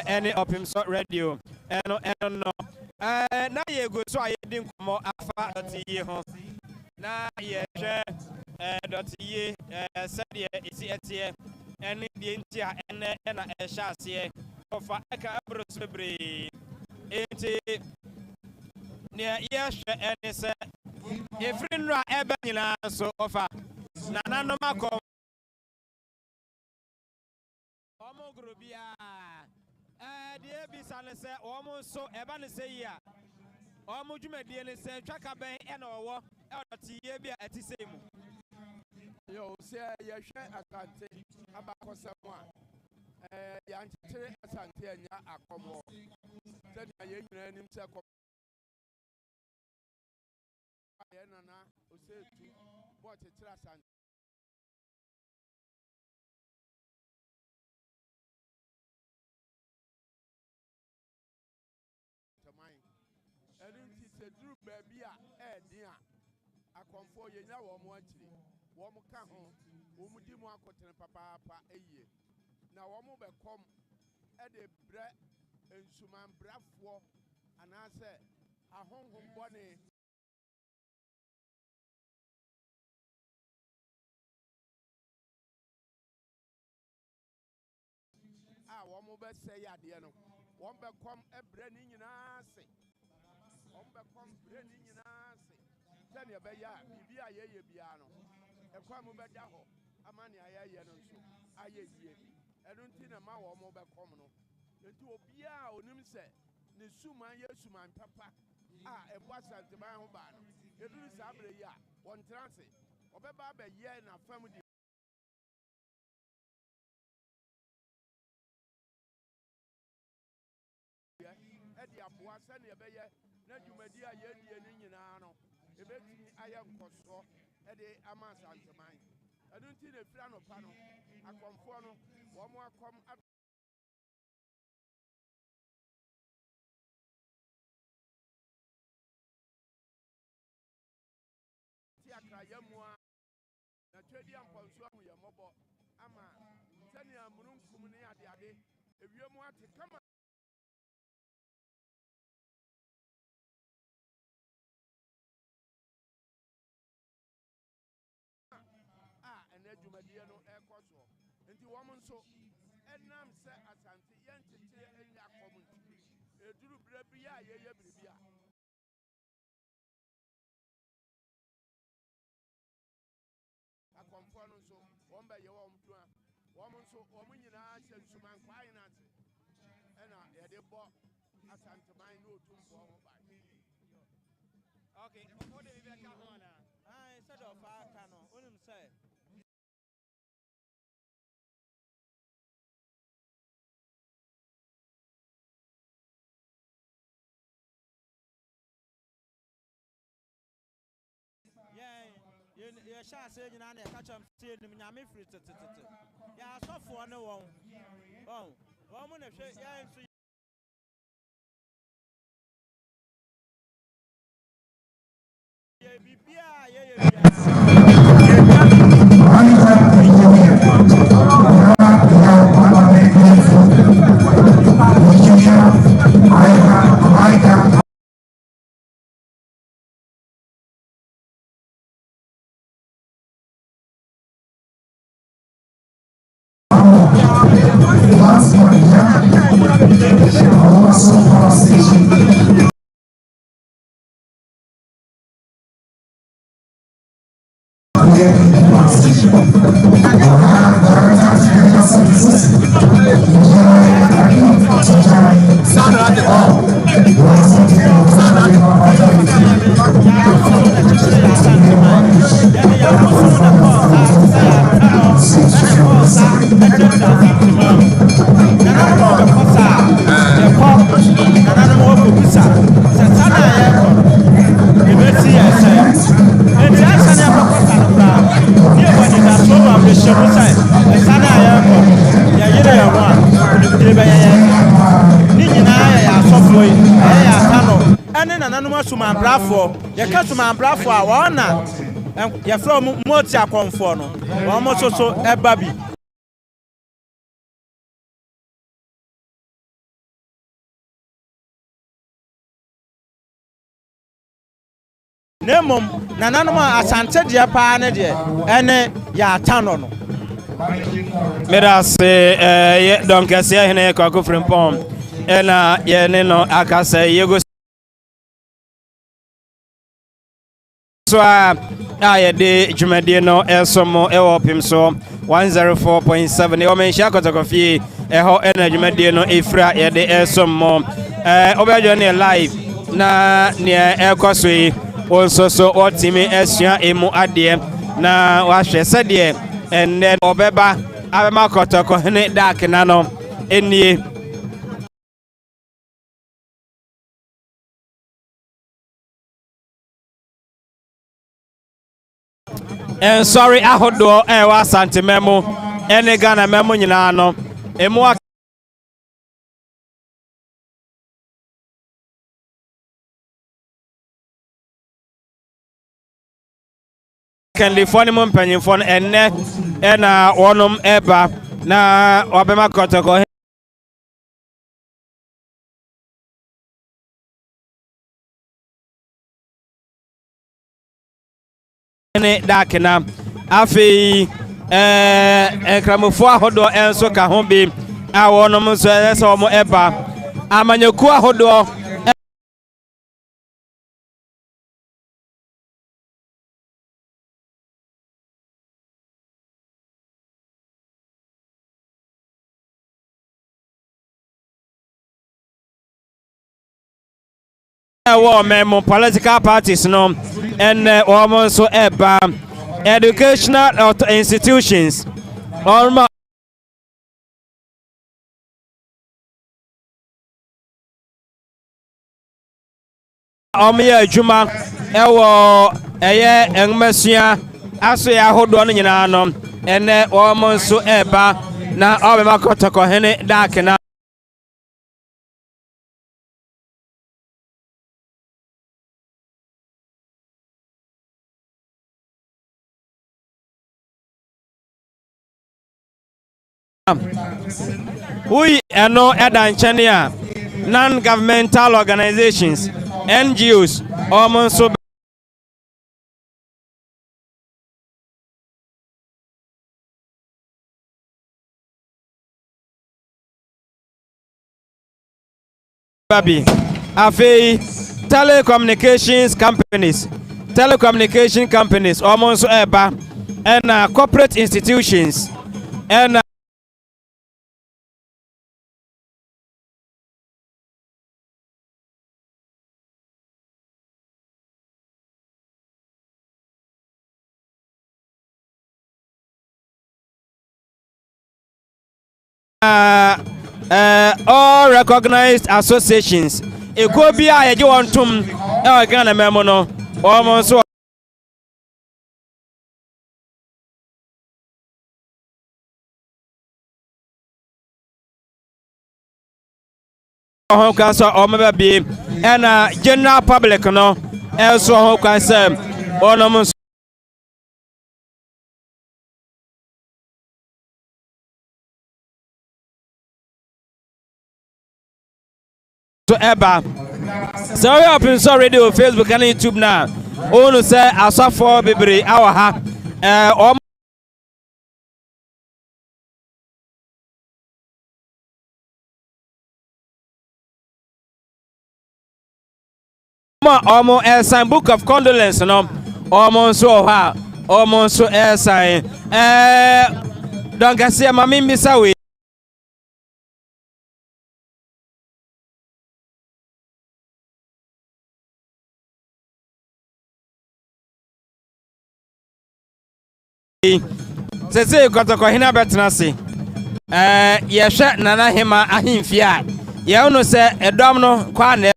any Opimso radio eno no na yegoso a yede nkomo afa Doteyie ho na ye hwe Doteyie sede esi etie ene die ntia ene na ehye ofa eka abrosebre enti ne ye hwe ene se efri nra ebe nyina so ofa na nanom akom omo grobia die bisa ne se omo so eba ne se yi a omo dwumadie ne se twaka ben ena owo Doteyie bia atisemu yo se ye hwe Asante abakosemo a ya nchetere Asante anya akomo se na ye nyina nim se ko ye nana osetu bo chetere Asante ẹni ti ṣe dúró bẹẹbi a ẹẹdin a akọmfo yẹn nyà wọ́n mu akyiri wọ́n mu ka ho wọ́n mu di mu akọtẹnẹ papaapa eyie na wọ́n mu bẹ kọ́m ẹde brẹ nsumanbrafoɔ anaasɛ ahonhom bɔne a wọ́n mu bẹ sɛ yɛ adeɛ no wọ́n bẹ kọ́m ɛbrɛ ne nyinaa se. Ombe kom breni nyina se sani ebe ya bibi ayeye bia no ekwa mu beda ho amani ayeye no nso ayeye enu nti na ma wo mu be kom no enti obia onim se ne suman yesuman papa a ebo Asantehemaa ho ba no eduru sabre ya won transe obeba be ye na fam di edi aboa sani ebe ye na dwumadi a yɛdie ne nyinaa no ebetumi ayɛ nkɔsoɔ ɛde ama Asantehemaa ɛno nti na efiri anɔpa no akɔmfoɔ no wɔn akɔm ti bra yamua na twedi amponso ahu ye mobo ama sani amurunkum ne ade ewiemu ate kama ene dwumadie no ekoso nti wo nso enam se asante yentete enya community eduru bra bia ye bribia akomfo no so won ba ye wo mtu a wo nso wo nyina se nsuman kwai na ate ena ye de bo Asantehemaa no Otumfour ho ba okay what do we be ka ho na instead of aka no onim say yeah sha say nyina na ka cham tie nim nyame firi tetetete ya asofo ne won mo na hwe ya nso ye bibia ye Suman brafo a wona ye from moti akonfo no wo mo soso eba bi nemom nananom asante de pa ne de ene ya atano no medase ye donc asia hene Kwaku Frimpong ena ye ne no akasa yego so aye de dwumadie no esomo ewo pimso 104.7 o Manhyia KoToKo Fie eho ena dwumadie no efra ye de esomo obajo ne live na ne ekoso yi onsoso otimi esua emu ade na wa hwe sede enne obeba abema KoToKo hene dak na no enie and sorry ahodo wa Asantehemaa ene Ghana memo nyina no emu kendi foni mo mpanyimfo enne ena wonom eba na obema KoToKo ene dakena afi enkramofo ahodo enso ka ho bi a wonom so eso mo eba amanyaku ahodo memo political parties no and also eba educational institutions or juma ewo eye enmasua aso ya hodo no nyina no ene so eba na obema KoToKo hene dak na we no edanchenia non-governmental organizations NGOs almost Babi Afi telecommunication companies almost eba and corporate institutions and all recognized associations. It could be a you want to Ghana Memono almost home cancer or maybe and general public no also home cancer almost to Eba. So we up in so radio, Facebook and YouTube now. Onu say Otumfour bebre awa ha. Omo sign book of condolence no. Omo so ha. Omo so sign. Don't see mami mbisa we. Sese KoToKo hina betnase yehwe Nanahema ahemfia ye unu se edom no kwa na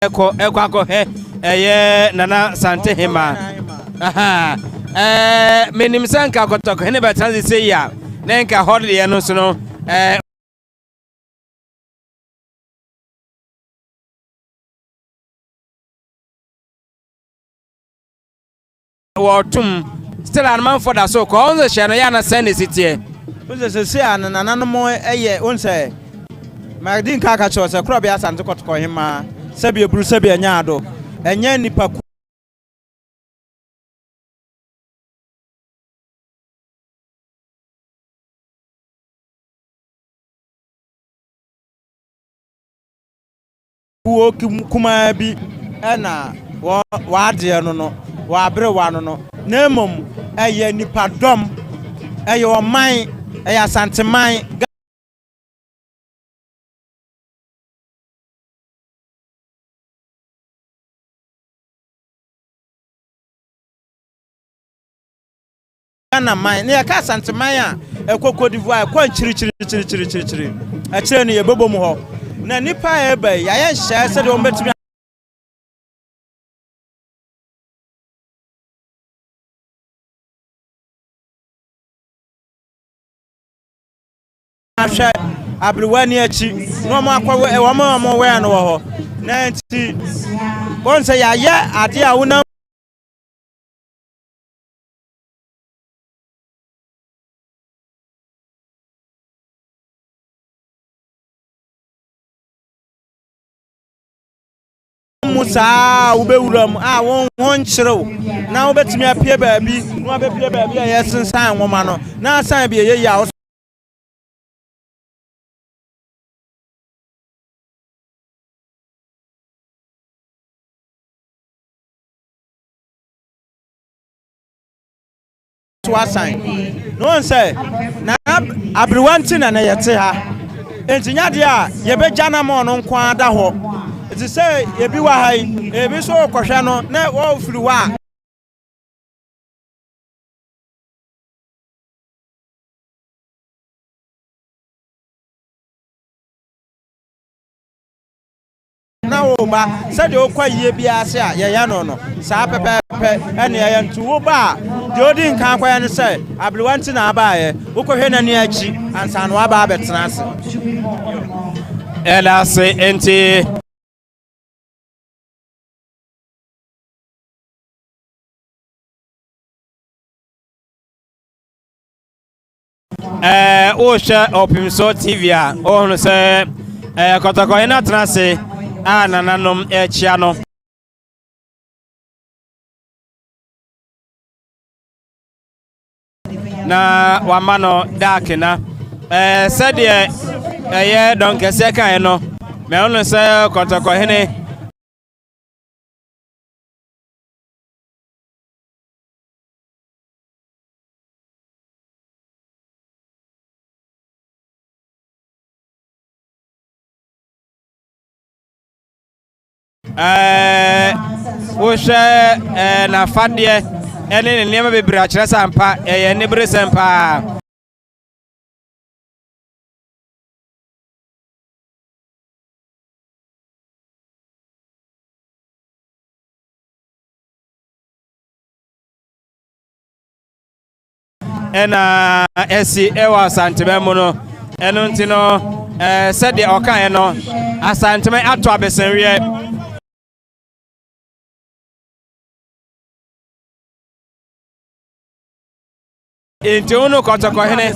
ekwa he eye nana Asantehemaa aha menim sanka KoToKo hene betnase se ya nenka horde ye no so no Watum still an man for that so ko on the share ya na send city unse se an nananom eye unse magdin kaka cho se kro bia Asante KoToKo hema sabi eburu sabi anya ado enya nipa ku kuma bi na wa de no wa bre wa no na mom eye nipa dom eye oman eye Asanteman Ghana man ne ka Asanteman a ekoko divoire kwa nchiri a kire ne yebobom ho na nipa eba ya ye hye se de o metumi ahwe abrewani achi no mo akwa e wo mo we no ho na nti bon se ya ye ade a wona musa ubewuram won chirew na obetumi apie baabi no abepie baabi a yesensan nwoma no na asan bi ye ya wasan no say na abrewanti na yete ha entinya de a yebegya mo no nkwa da ho iti say ebi wa hai ebi so kohwe no na wo firi wa na ba said the okwa ye bia se a ye ya no no saa pepepe ene ye ntu wo ba de odi nkan kwa ne se ablewanti na aba ye wokɔhwe na ni achi ansa no aba abetena ase ela se enti Otumfour TV a ohunu se KoToKo ina trase a nananom echia no na wamano dakina said ye don kese kan no me ohunu se KoToKo hene na fadie ene ne nema bebre a kyerɛ sampa ye ne bre sampa ena esi ewa Asantehemaa no eno ntino sɛde ɔka no Asantehemaa ato abesenwie enti unu KoToKo hene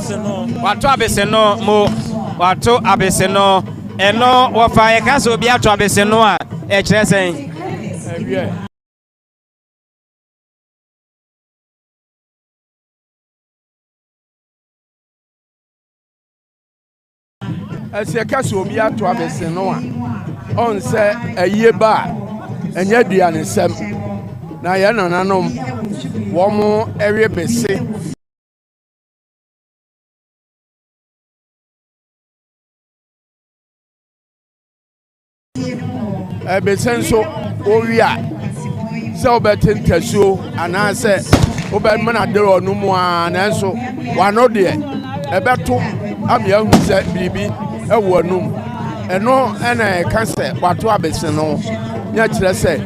wato abeseno mo wato abeseno eno wofa ye kaso obi ato abeseno a kyerɛ sɛn Ese kaso obi ato abeseno a on se aye ba enye duane nsem na ye nananom wo mo ewe bese besenso owia se obetentasuo anase obemana de onumu a nanso wano de ebeto amia hu se bibi ewo anum eno ena ka se wato abese no nya kire se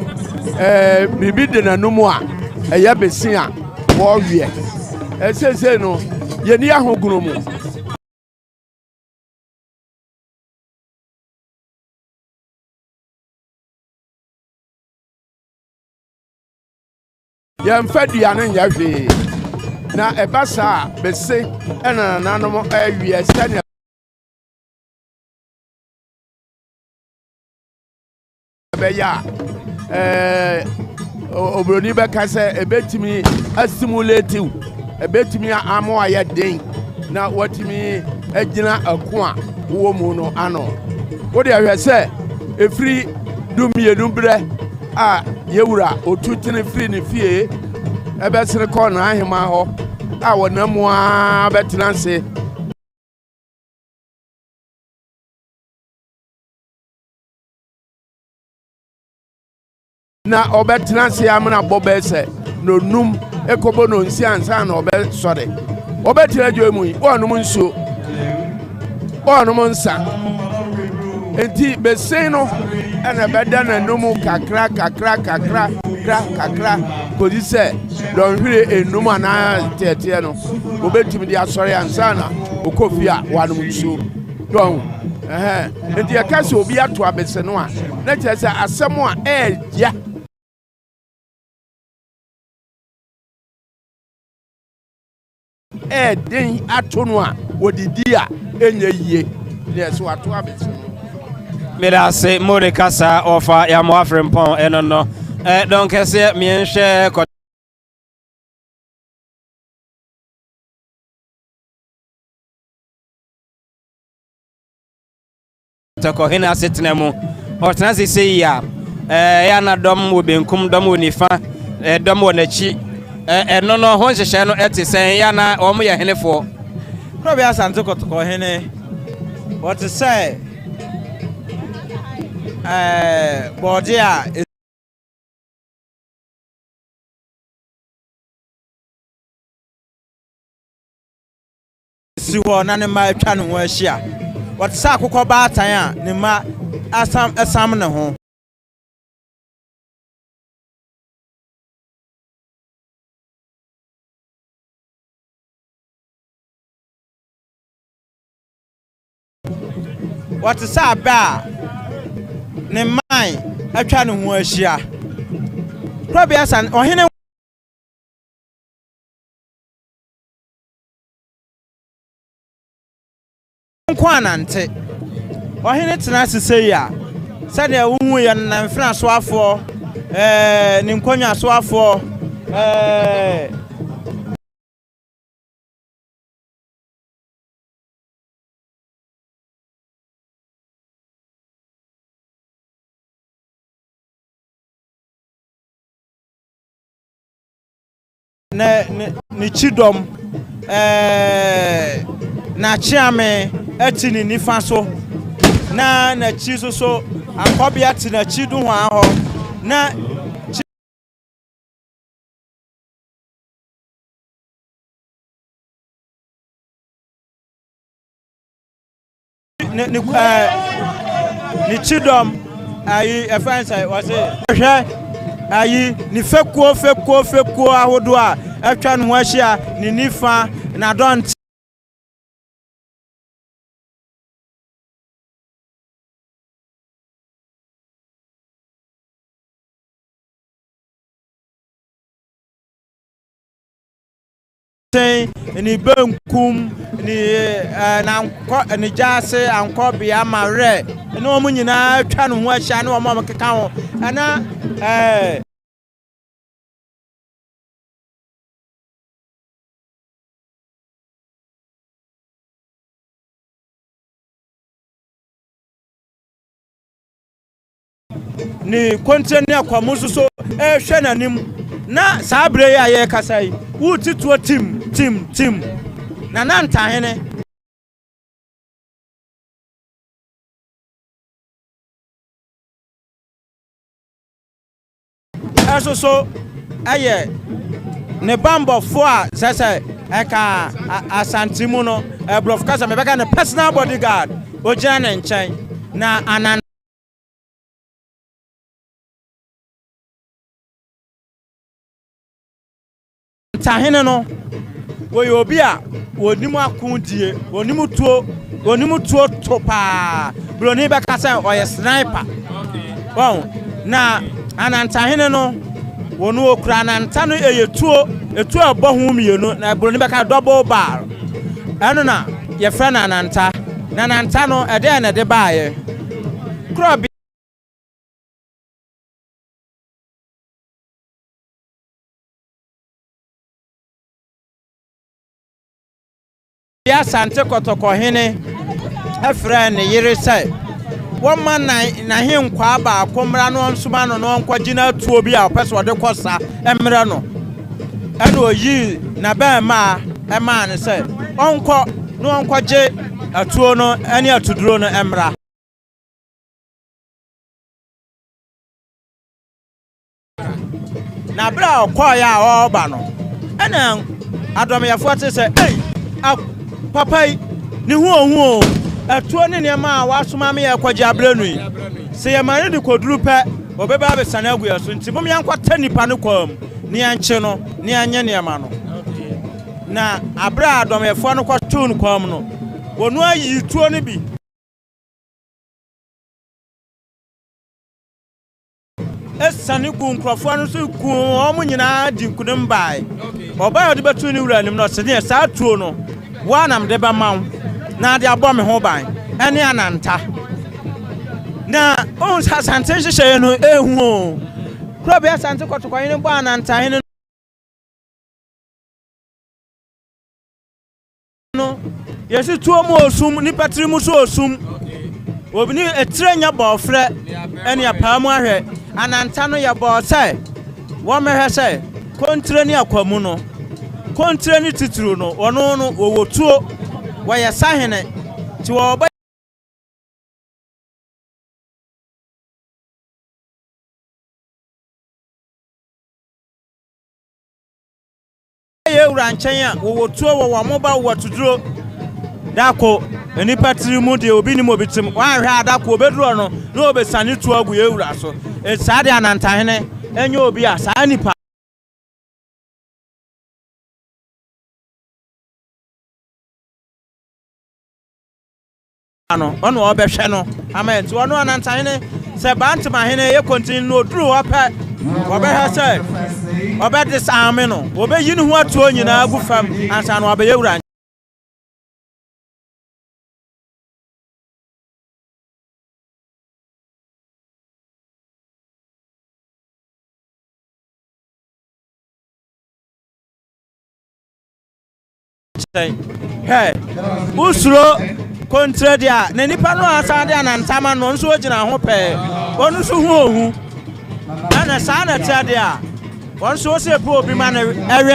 bibi de nanumu a eya besin a wo wie esese no ye ni ahogunu mu yɛmfa duane nyɛ hwee na ɛba saa bese ɛna nananom awie sɛnea ɛbɛyɛ a obroni bɛka sɛ ɛbɛtumi astimulative ɛbɛtumi amo ayɛ den na wɔtumi agyina ako a wowɔ mu no ano wode ahwɛ sɛ ɛfiri dumienu berɛ a yewura otutene free ne fie ebesere ko na ahema ho a wonamu a betenanse na obetenanse amna bobese no num ekobo no nsi ansa na obe sore obetira dwemu wonum nsuo wonum nsa enti besen no ena beda na numu kakra kodi se don hwire enum ana tete no obetimi di asore ansa na okofia wanum nsuo don enti yakase obi ato abese no a na kyerese asem a eja den ato no a wodidi a enye yie yes wato abese no Mirase Morikasa ofa ya Moafrimpon enono donc ese mienhwe KoToKo hina setnemu otnase seya ya na dom wo benkum dom wo nifa dom wo nachi enono ho hyehye no etisen ya na omo ye henefo Probe Asante KoToKo hene what to say Bordia si ho na ne ma atwa ne ho ahia what say akokɔ baatan a ne ma asam ne ho what is a bar ne mine atwa ne ho ahia probably asan ohene nkwanante ohene tena sese ya sade wuhu ye na mfina so afo ne nkonya so afo ni chidom na chiame eti ni nifa so na chi so akobia ti na chidu ho aho na ni chidom ayi efansa was hwe ayi ni fekuo ahodo a atwa no ho ahia ni nifa na don't ni benkum ni na anko ni jase anko bia mare na omu nyina atwa no ho ahia na omo keka ho ana ni kontinent akwamusu so hwe nanim na sabre ya ye kasai wutituo tim na nantahene aso so aye ne bambo fo a sese eka asantemu no ebrof kasa mebeka ne personal bodyguard ogina ne nchen na anan tahene no we obi a wonimu akundie wonimu tuo topa broni be kasa oye sniper wow na anantahene no wonu okura ananta no etu abo hu mienu na broni be ka double bar eno na ye fra na ananta no ede na de baaye krobi ya sante kotoko hene efra ne yire sai woma na henkwa ba akomra no nsuma no nkogina tuo bi a peso de kosa emre no ene oyi na ba ma ne sai onko no onkoje atuo no ene atuduro no emra na bra okọ ya oba no ene adom yafo te sai papai ni hu atuo ne ne ma wasoma me yakwaje abranu se yamane de koduru pe obeba abesana agu yaso nti mom yankwa nipa ne kwam ne yanche no ne anye ne ma no na abra adom yafo no kwato no kwam no wonu ayi tuo ne bi esane gu nkrofo no so ku omo nyina di nkudem bai oba yodi betu ni wura nim no se ne sa tuo no wanam de ba maw na de abo me ho ban ene ananta na on asante hye no ehu o probe asante kotoko yin bo ananta hin no yesi tuo mo osum ni patri mu so osum obi ni etrenya bo frɛ ene apamu ahwɛ ananta no ya bo sai wo mehwɛ sai kontre ni akwamu no kontre ni tituru no ono no wowotuo waya sahene ti wo ba ye uranchen a wowotuo wo moba watuduro dako eni patiri mu de obi ni mo bitim wa hwe adako obeduro no na obesane tuo agu ye ura so e saade anantahene enye obi a saa nipa ano ono obehwe no amen to ono anantane se bantima hene ye continue no duru opa obehwe se obedis ame no obeyi ne ho atuo nyina agu fam ansa no obeyewura hey usro contradia na nipa no asade anantama no nso ogina ho pe onu so hu ohu ana sa na tiade a won so se po obi ma na ewe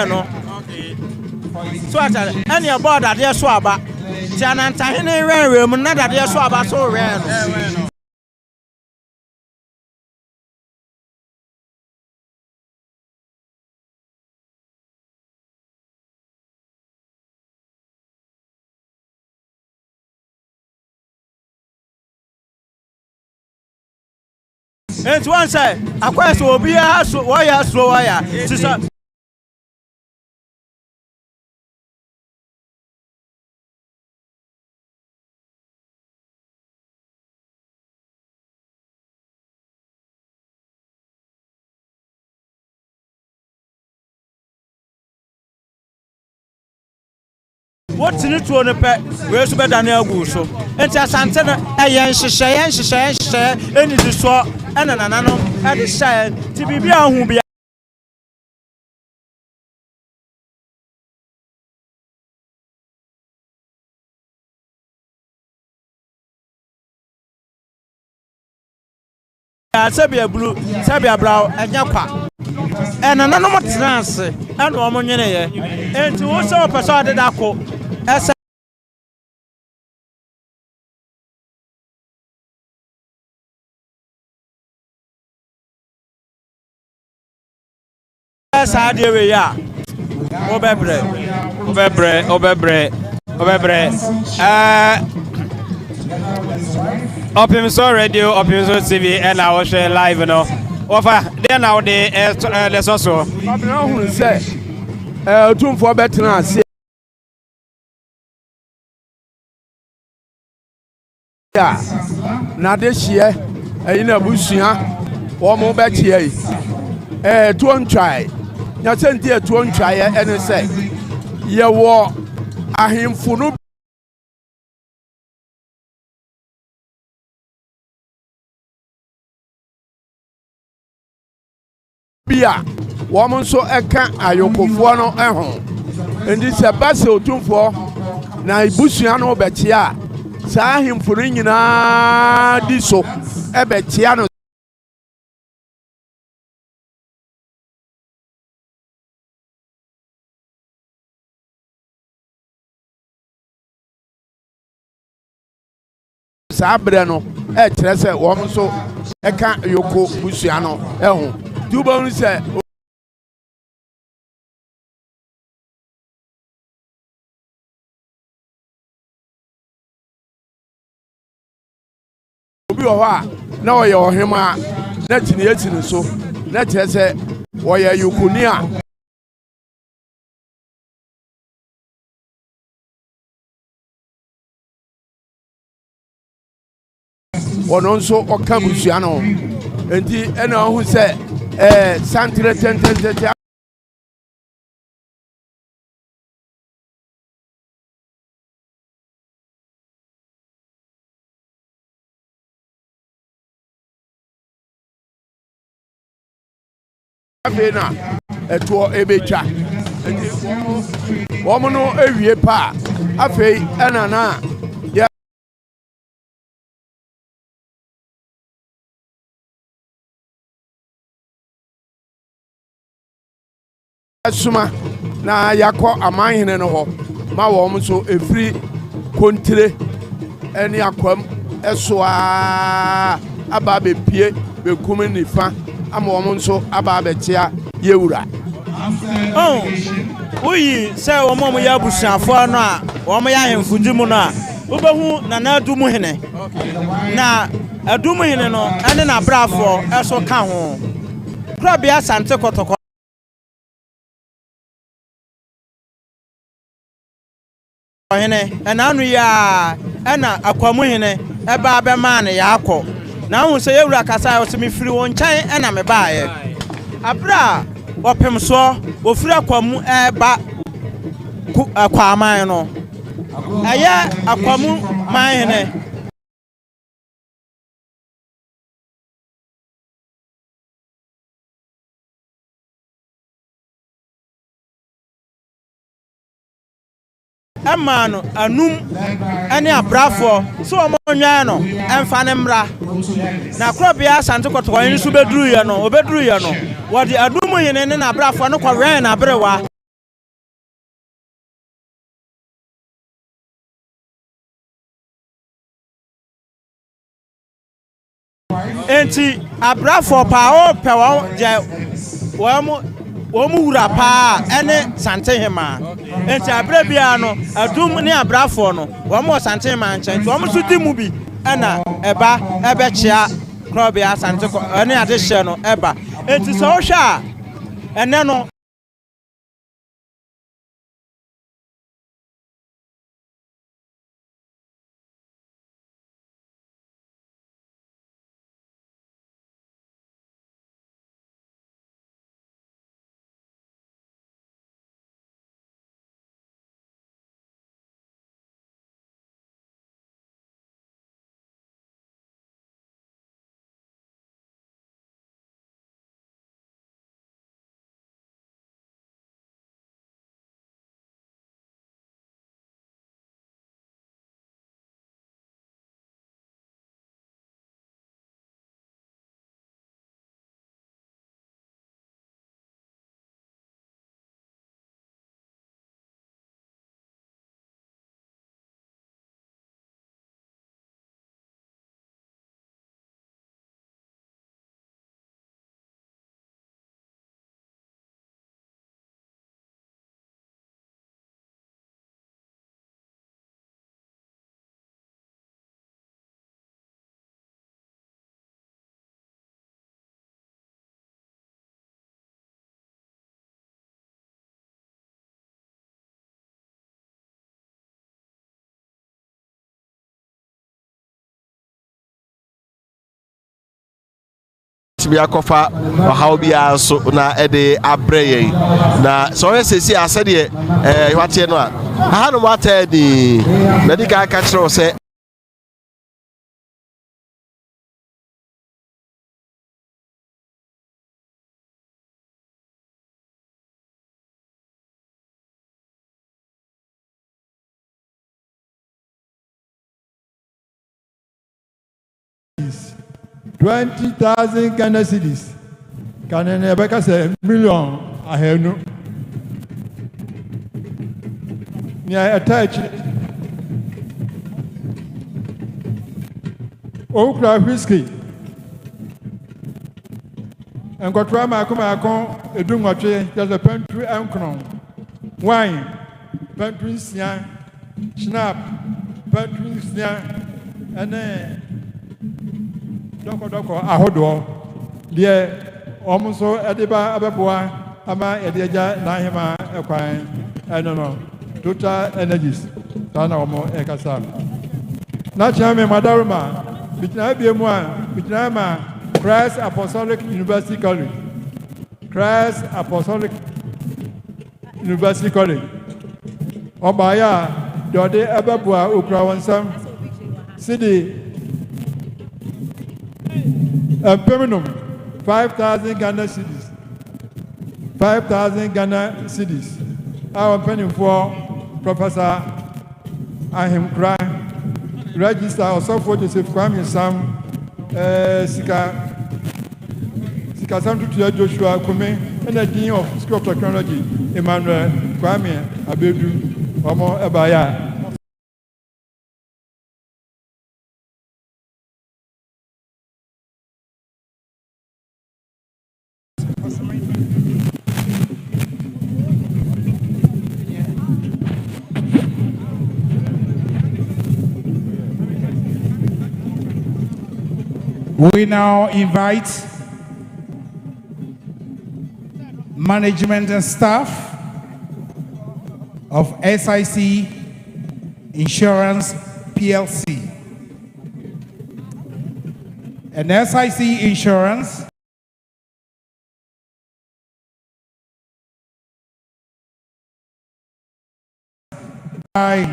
no so ata any about that there so aba ti anantahene renwe mu na that there so aba so ren and one say akwa so obi a so wire slow wire ti so what's in it to on a pet? Where's the Daniel Gusso? And Asantena, a yan share, and it is so, and an anano, and it's sad to be beyond who be. Sabia blue, Sabia brow, and Yapa. And another trance, and woman, and to also persuaded Ako. Sadia ya obebre Otumfour radio Otumfour TV and I was live no offer there now the lesson so hu say Otumfour betena ase ya na de hie na busua wo mo betie tuon try nya senti tuon try ene say ye wo ahemfo no bia wo mo so eka ayokofo no eho endi se base Otumfour na ibusua no betie a sa ahemfo nyina di so ebetie no sabre no kire se wo mo so eka yoko busua no eho tubo no se obi wo ha na wo ye ohema na tini etini so na kire se wo ye yokoni a ono nso oka busua no enti ena hu se santre tentente afena eto ebecha enti wo no ewie pa afei ena na asuma na yakọ amanhene no ho ma wo mo so efri kontre eni akwam esoa aba bepie bekum nifa ama wo mo so aba betia yewura oh uyi se wo mo ya busuafo no a wɔn yɛ ahemfo di mu no a wobɛhu nana adumu hene na adumu hene no ɛne n'abrafo ɛso ka ho kurabea Asante KoToKo hene ɛna anu ya ɛna akwamu hene ɛba abɛma ne yakɔ na hu sɛ yɛwura kasa ɔsɛ me firi wɔn nkyɛn ɛna me baayɛ abra wɔpem so wɔfiri akwamu ɛba akwaman no ɛyɛ akwamu man hene ɛma no anum ɛne abrafo so wɔn nwan no ɛmfa ne mmra na kurabea Asante KoToKo hene so obeduru yɛ no wɔde anum hene ne n'abrafo no kɔwɛn n'abrewa enti abrafo pa o pɛ wɔn gye wɔn wura pa ɛne Asantehemaa enti abre bia no adum ne abrafo no wɔn Asantehemaa nkyɛn wɔn so di mu bi ɛna ɛba ɛbɛkyia kurabea Asante KoToKo ɛne ade hyɛ no ɛba enti sɛ wohwɛ a ɛnɛ no bi akɔfa ɔhaw biara so na ɛde abrɛ yɛn na sɛ ɔyɛ sɛsi asɛdeɛ wateɛ no a aha no wataa ni na di ka kyerɛw sɛ $20,000 Ghana cedis. Can I say million ahenu? Near attach Okra whiskey. And got Rama Kumako, a Dumache, there's a pantry and crown. Wine, pantry syan, snap, pantry syan, and then. Doko ahodo de omuso edeba abeboa ama edeja na hema ekwan no total energies sana omo ekasa na chame madaruma bitna biemu a bitna ma Christ Apostolic University College Christ Apostolic University College obaya dode abeboa okra wonsam city permanum 5,000 Ghana cedis. 5,000 Ghana cedis. Our penny for Professor Ahimkra register also for Joseph Kwame Sam Sika Sam to Joshua Kume and the Dean of School of Technology Emmanuel Kwame Abedu Omo Ebaya. We now invite management and staff of SIC Insurance PLC. And SIC Insurance by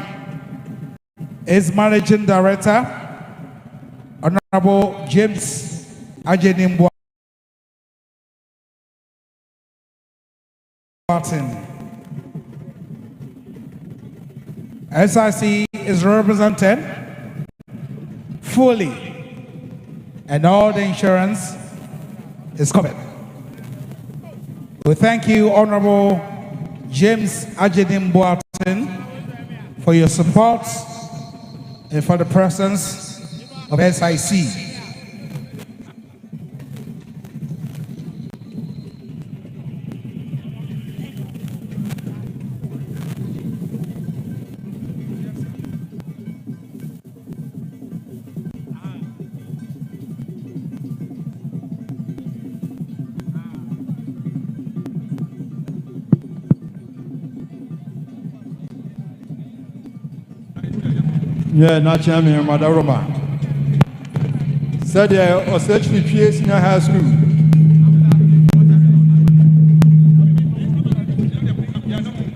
its Managing Director, Honorable James Ajenim Martin. SIC is represented fully and all the insurance is covered. We thank you, Honorable James Ajenim Martin, for your support and for the presence of SIC. Yeah, not chairman, Madaroma. Said I was actually PA Senior High School.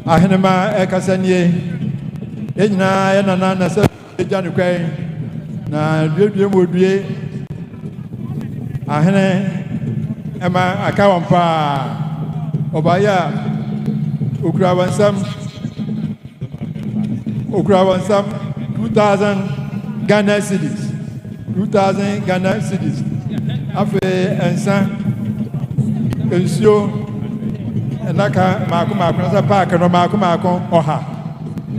Asantehemaa Ekasanye, Ejna, Nana, Januquay, Na Dudie, Ahene, Emma Akawampa, Obaya, Ukrawansam, 2,000 Ghana cedis. 2,000 Ghana cedis. After Ensan, Ensio, Naka, Makumaka, Park, and Makumako, Oha.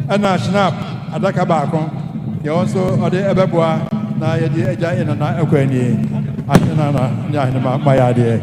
And now Snap, Adaka Bako. You also are the Ebeboa, Naya, Jay, and Okweni. Asanana, Yahanama, my idea.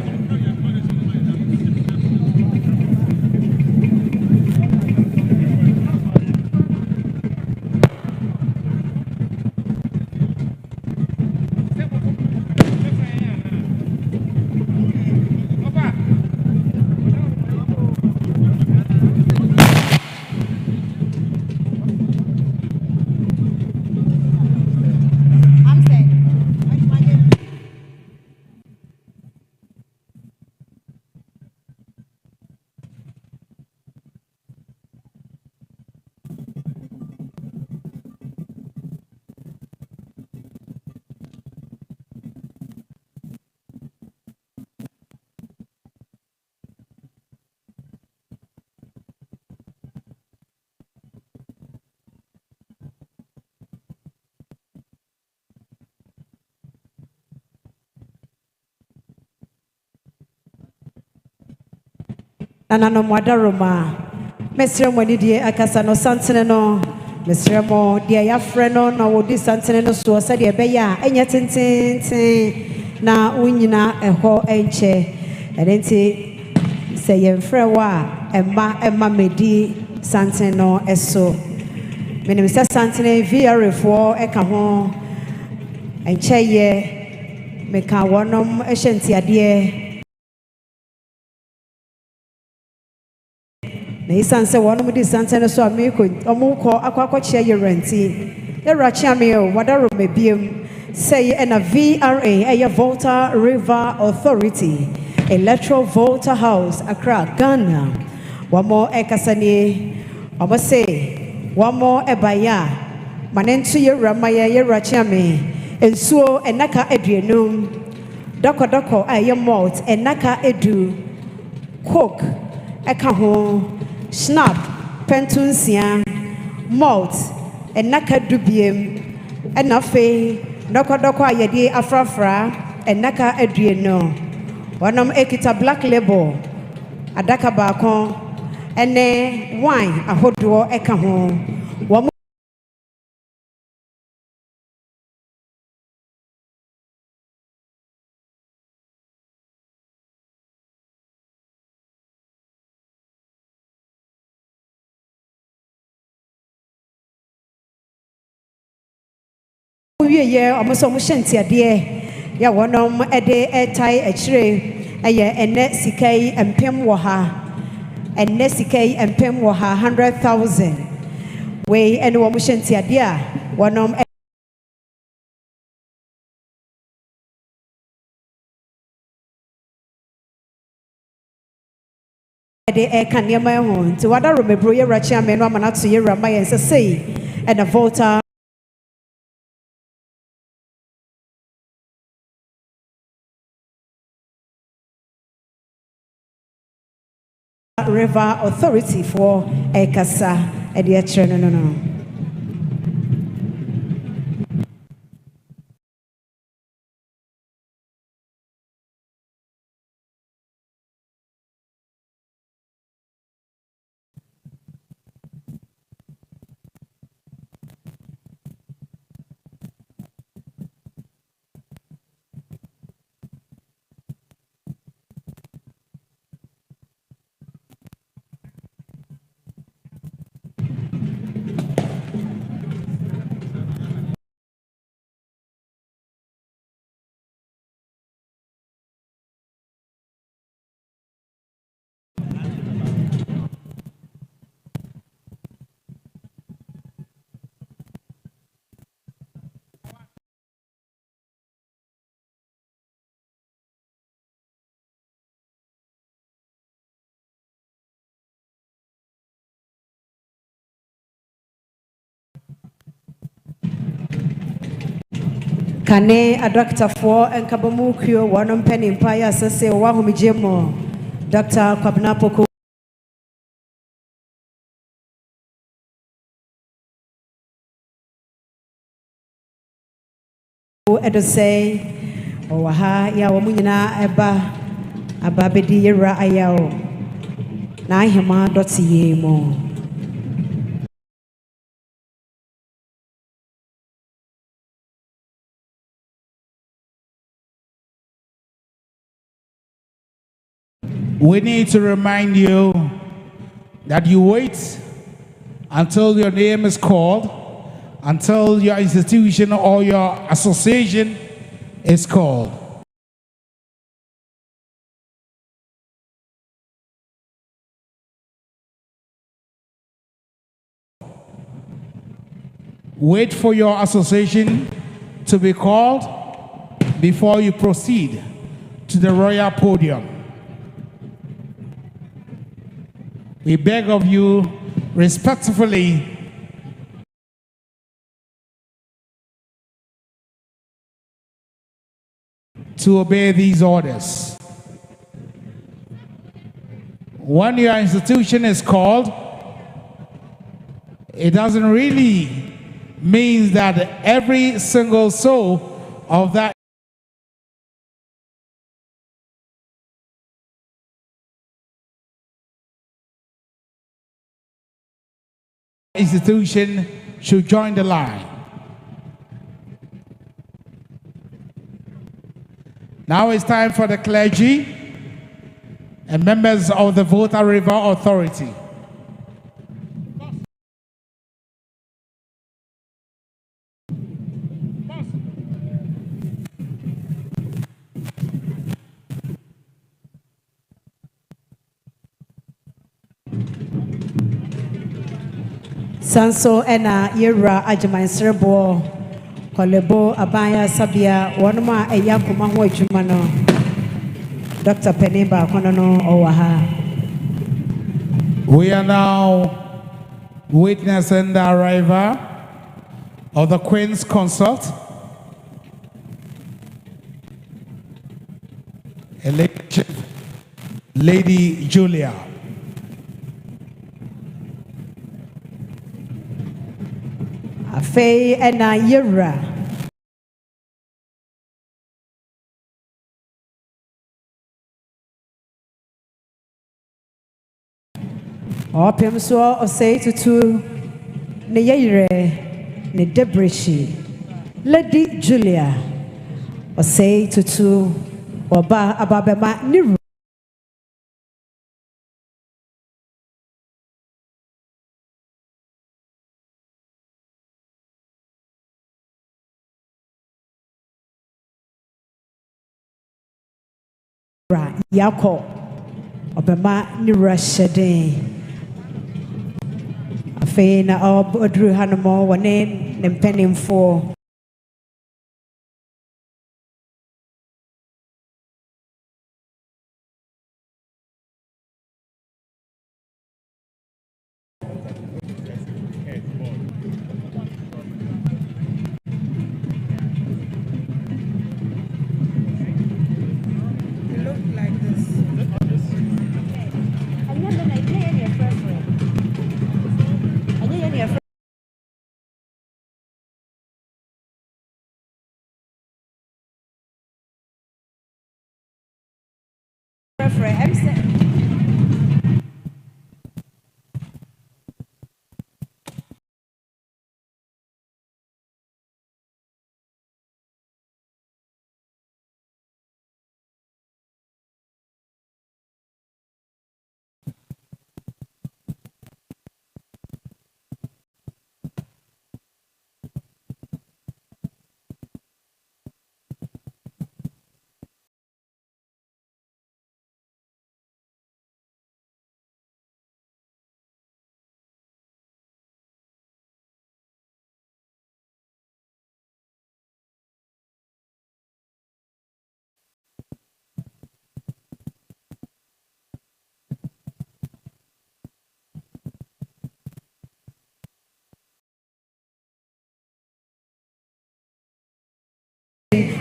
Anano Madaroma, Mr. Monidi Akasano Santineno, Mr. Mo, dear Yafreno, no would this Santineno so said ye beya, and yet na unina a ho enche, and then say ye frewa, and ma medi Santino eso. Minister Santine via reform ekaho, and cheye, make a one eshentia dear. Nisan se one with the Santana so amico, Omuko, Aquacocha, your renti. The Rachamio, whatever may be, say, and a VRA, a Volta River Authority, Electro Volta House, Accra, Ghana. One more Ekasani, I must say, one more Ebaya, Manentu Ramaya, Rachami, and so and Naka Edrianum, Doko, I am malt, and Naka Edu, Cook, Ekaho. Snap, pentunsia, malt, and naka dubium, and nafe, doko ayadi afrafra, and naka adriano. One ekita black label, adaka bakon, and ne wine, a hodro ekaho. One yeah, almost shanty a dear. ya wonom ede etai echire eye ene sikai empem wo ha ene sikai empem wo ha 100,000 we ene wo mushenti ade a wonom ede ekaniema ho nti wadaro mebro ye rachi ameno amana to ye rama yen sei ene volta River Authority for Ekasa at the no. Kane a doctor for and Kabamukio, one penny empire, say, Wahumi Jimo, Dr. Kwabnapoko. Edo say, oh, ha, ya womuna eba, ababedi yera ayao, Nahema Doteyie mo. We need to remind you that you wait until your name is called, until your institution or your association is called. Wait for your association to be called before you proceed to the royal podium. We beg of you respectfully to obey these orders. When your institution is called, it doesn't really mean that every single soul of that institution should join the line. Now it's time for the clergy and members of the Volta River Authority. Sanso ena yera ajaman serbo kolebo abaya sabia wanuma eyankuma ho adwuma no Dr. Peneba konono owaha. We are now witnessing the arrival of the Queen's Consort, Lady Julia. Afei ena yera opem so osei tutu ne yeyre ne debreshi Lady Julia osei tutu oba ababema ni Yako Obama Nirashade Afena Odru Hanamo one name penning for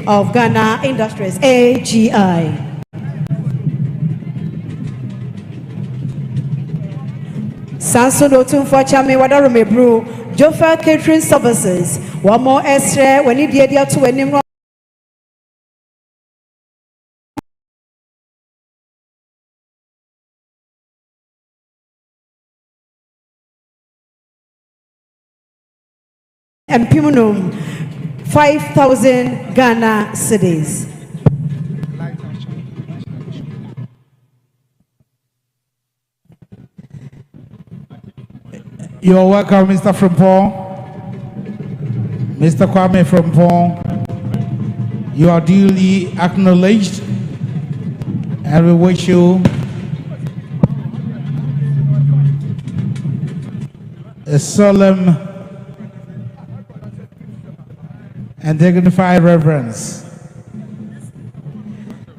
of Ghana Industries AGI. Sanson Otumfour Chame Wadarome Brew, Jofa Catering Services, one more extra when you did to any and Pimunum 5,000 Ghana cedis. You're welcome, Mr. Frimpong. Mr. Kwame Frimpong, you are duly acknowledged, and we wish you a solemn and dignified reverence.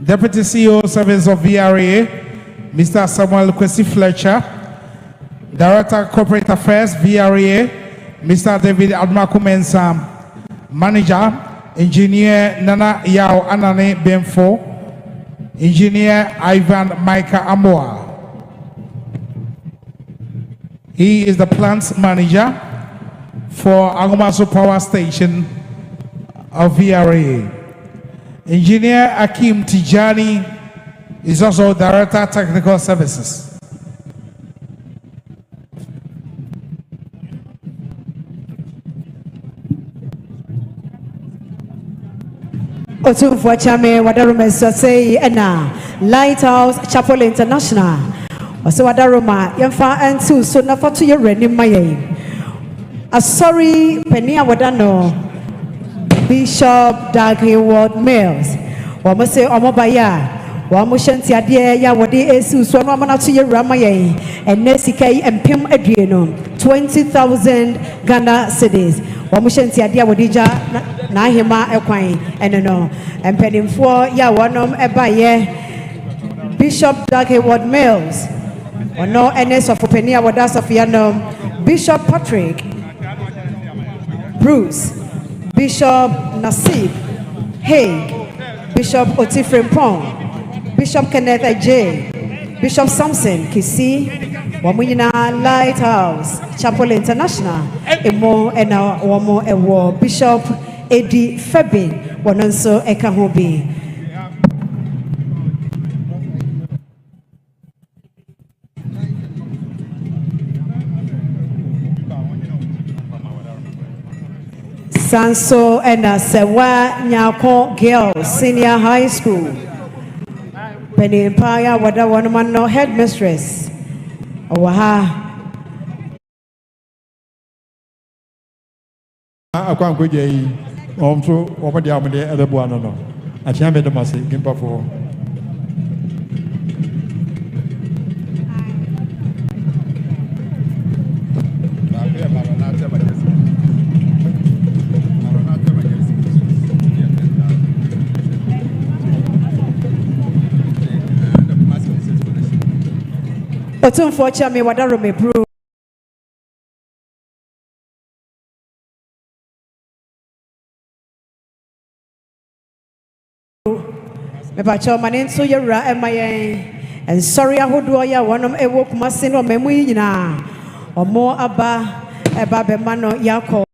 Deputy CEO Service of VRA, Mr. Samuel Kwesi Fletcher, Director Corporate Affairs, VRA, Mr. David Admakumensam, Manager, Engineer Nana Yao Anane Benfo, Engineer Ivan Micah Amoa. He is the Plants Manager for Agomaso Power Station of VRA. Engineer Akim Tijani is also Director Technical Services. Otumfour Chame Wadaroma Sase Ena Lighthouse Chapel International. Also Wadaroma Yemfa and two so na fatu ye reni maye. Asori Penia Wadano Bishop Doug Hayward Mills. Wamose Omobaya. Wamushanti Adia ya wadi esu so no mana to ye ramaye. And Nesikai and Pim Adriano 20,000 Ghana cedis. Wamushanti Adia wadija Nahima Equine and no and Pedinfour ya wanom ebaye Bishop Doug Hayward Mills or no NS of Openia Wadas of Yanom Bishop Patrick Bruce Bishop Nasib Haig Bishop Otifrimpong Bishop Kenneth J Bishop Samson Kisi Wamuyina Lighthouse Chapel International Emo and Wamo Ewo Bishop Eddie Febin Wanonso Ekahobi. Sanso and Sewa Nyako Girls Senior High School. Penny Empire Wada Wanamano Headmistress. Owaha. So over the Amade at the Buano. I can't make the massive Gimpa for Otumfour chame wadaro me bro. Me ba cho manin so yera emayen and sorry ahodo ya wonom ewo kumase no memu nyina omo aba eba be ma no yakọ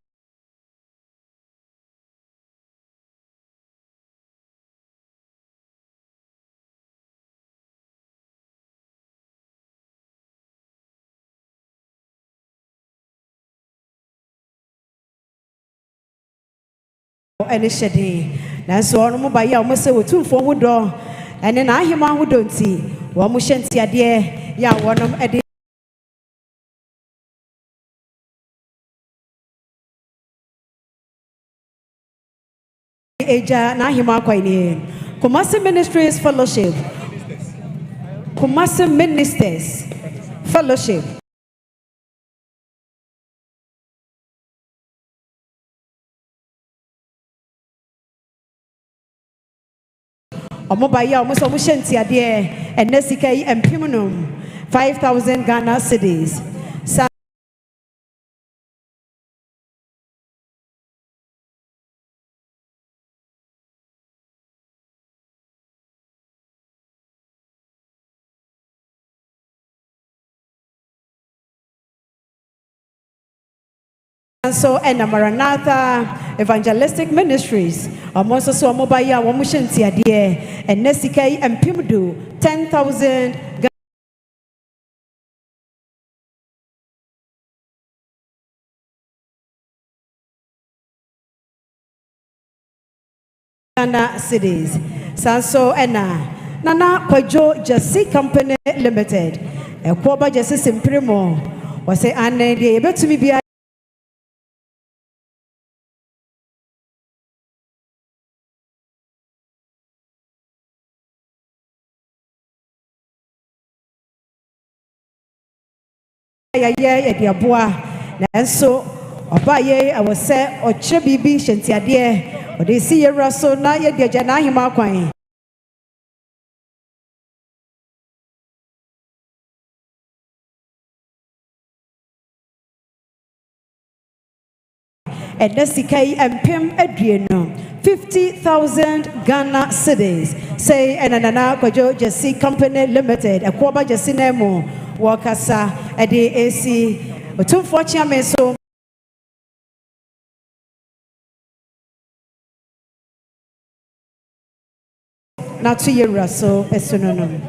ene hyede na so ono mo ba ya mo se Otumfour hodo ene na ahema hodo nti wo mo hyenti ade ya wonom ede eja na ahema kwaine Kumasi Ministries Fellowship Kumasi Ministers Fellowship Omobaya almost omushenti ade enesika yi empimnum 5,000 Ghana cedis. So and Maranatha Evangelistic Ministries almost so mobile womushinti ade and nesika empimdu 10,000 Ghana cedis. Sanso ena Nana Kwajo Jesse Company Limited e kwoba Jesse Simprimo was say ane de betumi bia ya diaboa na so oba ye I was say oche bibi hyentiade o de si yewra so na ye de agya na ahema kwan and nesika empim adueno 50,000 Ghana cedis say Nana Kwajo Jesse Company Limited a kwoba Jesse nemo wakasa ede AC Otumfour chiame so na to yewra so esunonom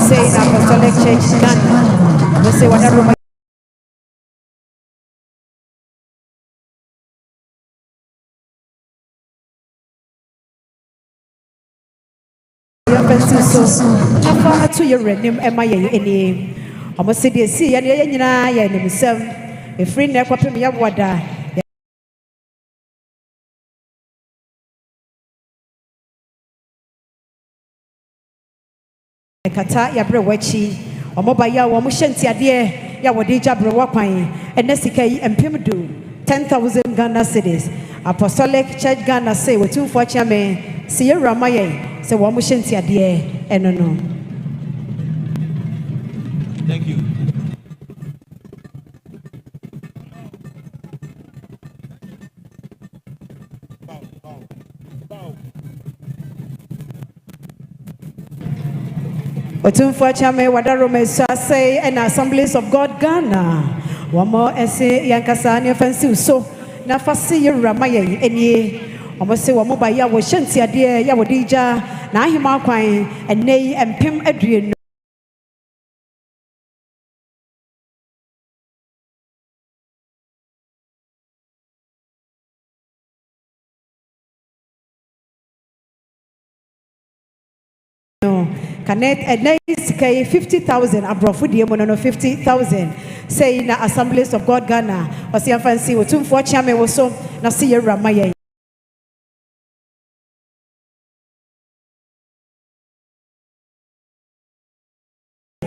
say Apostolic Church Ghana we say whatever fancy so. Nafa to your renim and my any. Almost said, see, and I am himself. A friend never put me up water. Kata ya bre wachi omoba ya wo mo hyentia de ya wode jabre wakwan enesika yi empem do 10,000 Ghana cedis. Apostolic Church Ghana say Otumfour chairman see ramaye say wo mo hyentia de eno no. Thank you. Otumfour chairman wadarome say and Assemblies of God Ghana. One more essay yankasa ne fancy so na fasi ramaye enie. Omo say wo mo ba ya wo hyentia de ya wode ja na ahema kwan enei empem aduenu. Connect at least 50,000 abroad the no 50,000 say na Assemblies of God Ghana or see fancy Otumfour chairman was so na see ramaye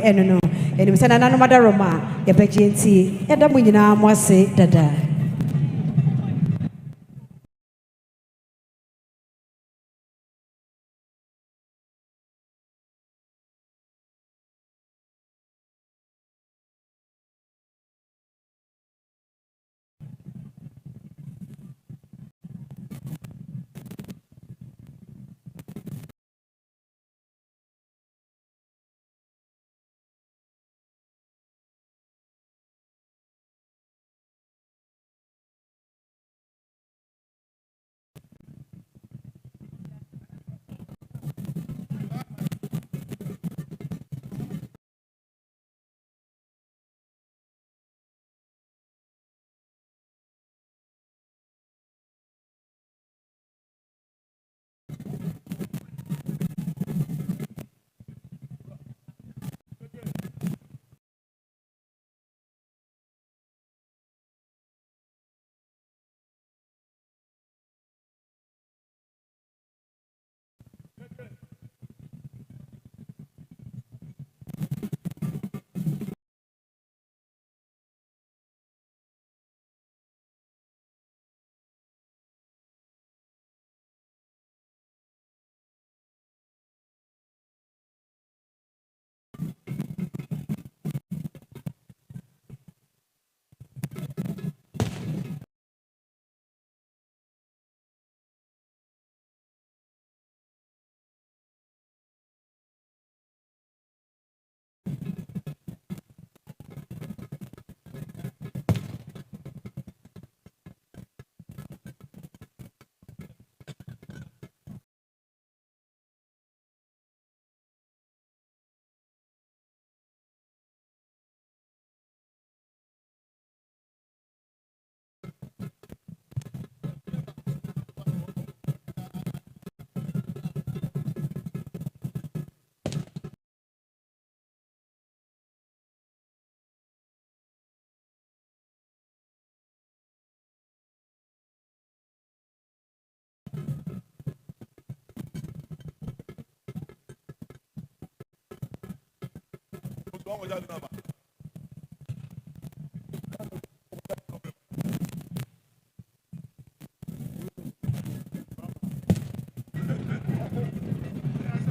eno no eni msana nanu madaroma ya pejenti ya damu nyina amwase dada.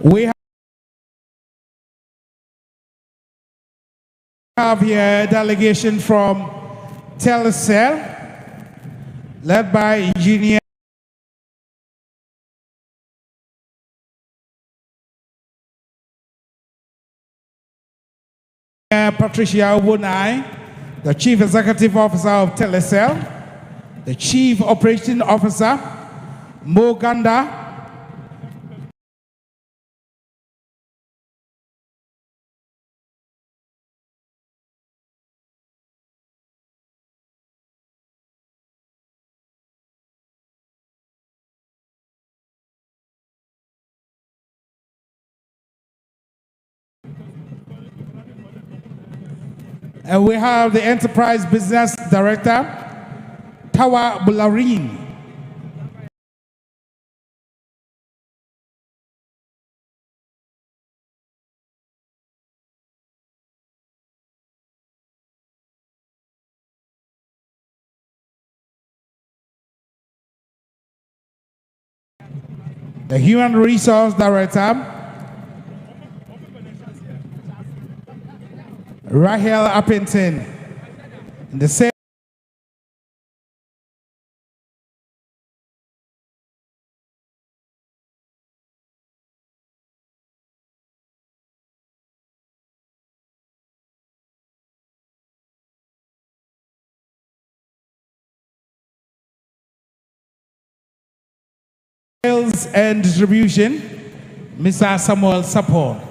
We have here a delegation from Telecel, led by Engineer Patricia Wunai, the Chief Executive Officer of Telecel, the Chief Operating Officer, Moganda, And we have the Enterprise Business Director, Tawa Bularin. The Human Resource Director, Rahel Appington. The same Sales and Distribution, Mr. Samuel Sapor.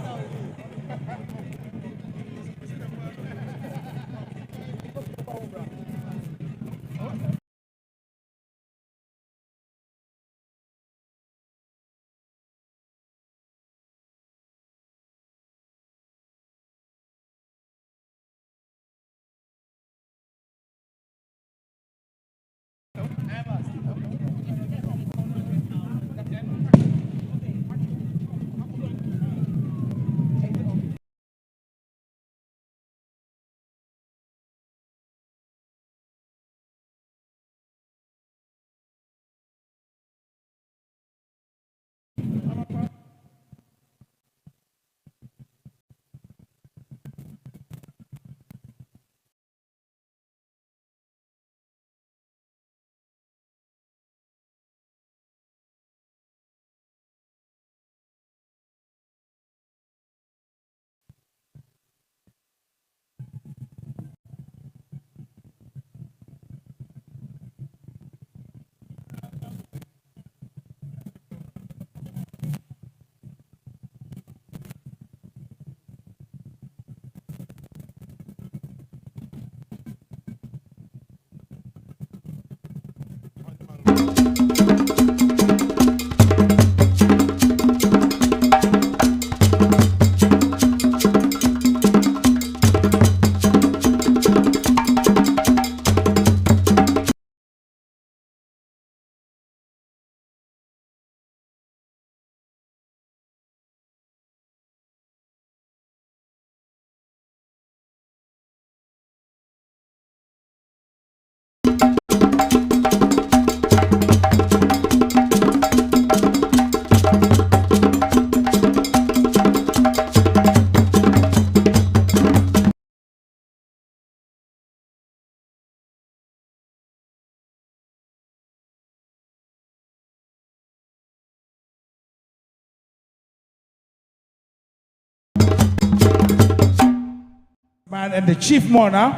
And the Chief Mourner,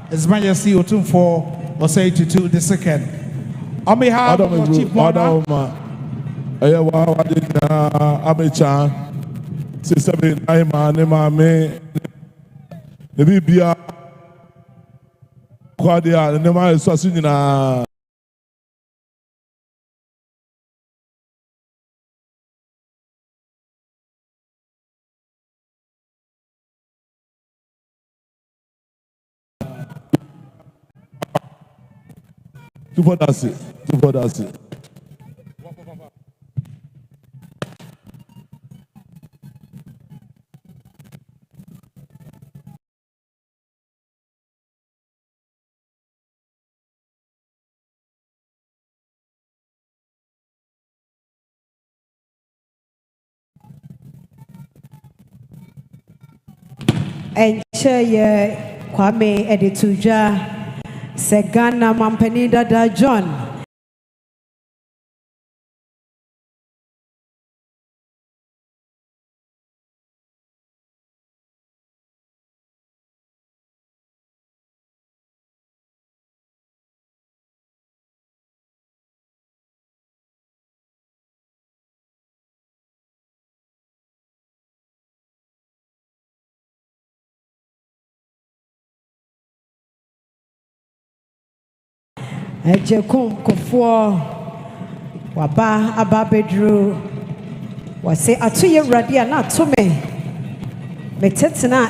His Majesty Otumfour Osei-Tutu II. On behalf of the Chief Mourner, That's it. And Kwame Edituja Segana Mampenida da John. Ejekum Kofour Waba Ababedru Wase Atuye Radia na Tome Metetena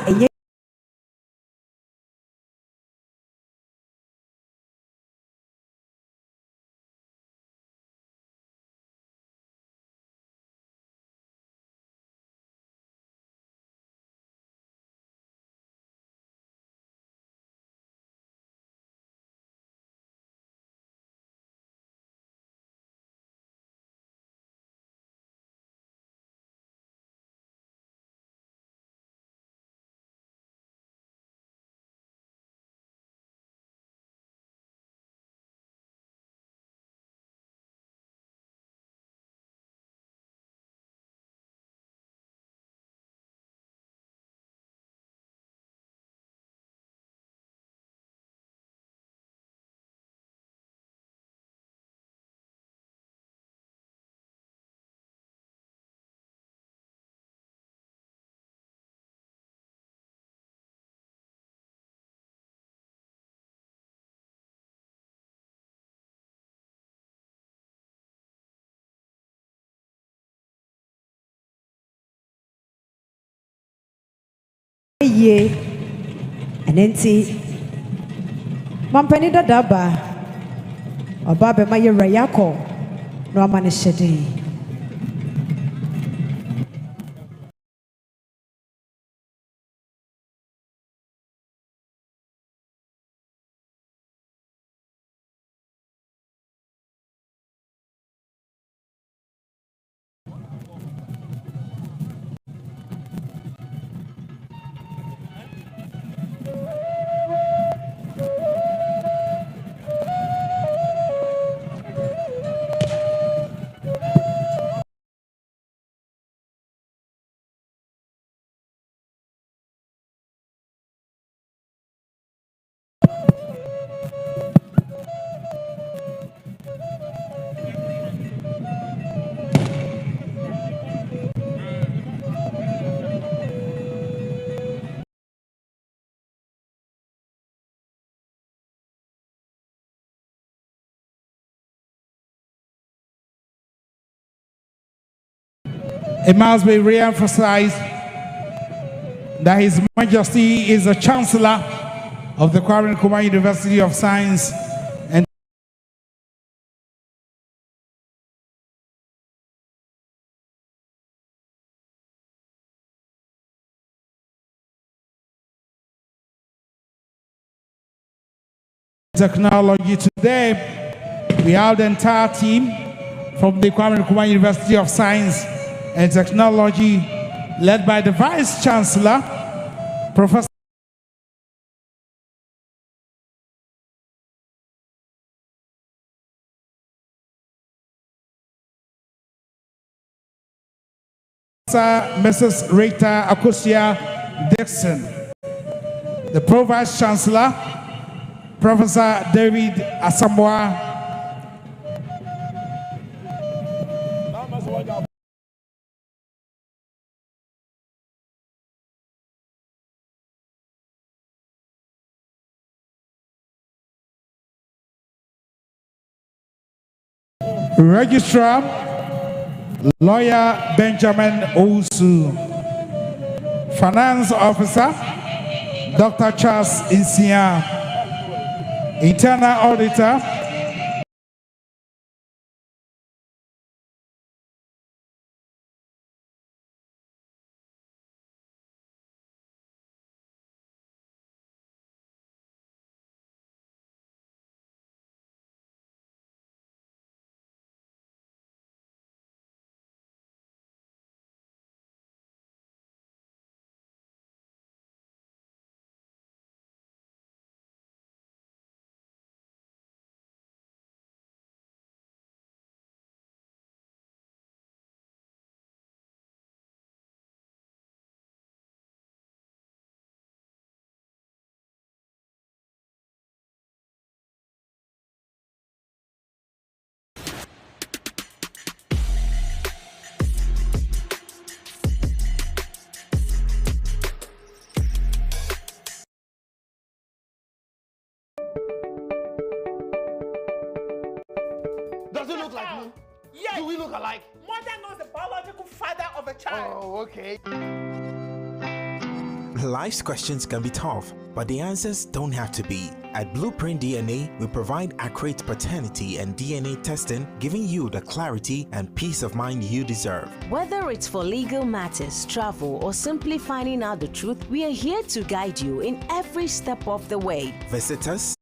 Ye and enti Mampani Daba or Baba Maya Rayako no manishedi. It must be re-emphasized that His Majesty is the Chancellor of the Kwame Nkrumah University of Science and Technology. Today, we have the entire team from the Kwame Nkrumah University of Science and Technology, led by the Vice Chancellor, Professor Mrs. Rita Akosia Dixon, the Pro-Vice Chancellor, Professor David Asamoah, Registrar, Lawyer Benjamin Owusu, Finance Officer, Dr. Charles Insia, Internal Auditor, Does it look like me? Yes. Do we look alike? Mother knows the biological father of a child. Oh, okay. Life's questions can be tough, but the answers don't have to be. At Blueprint DNA, we provide accurate paternity and DNA testing, giving you the clarity and peace of mind you deserve. Whether it's for legal matters, travel, or simply finding out the truth, we are here to guide you in every step of the way. Visit us.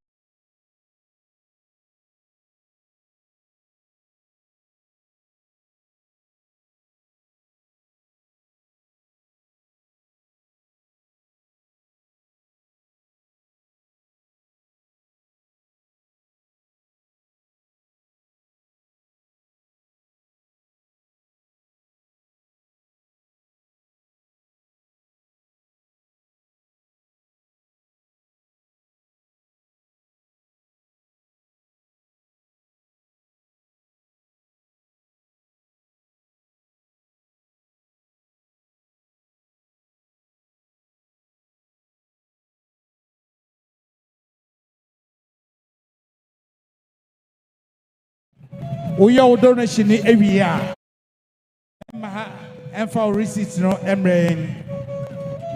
we are donation every year. And for receipts, no,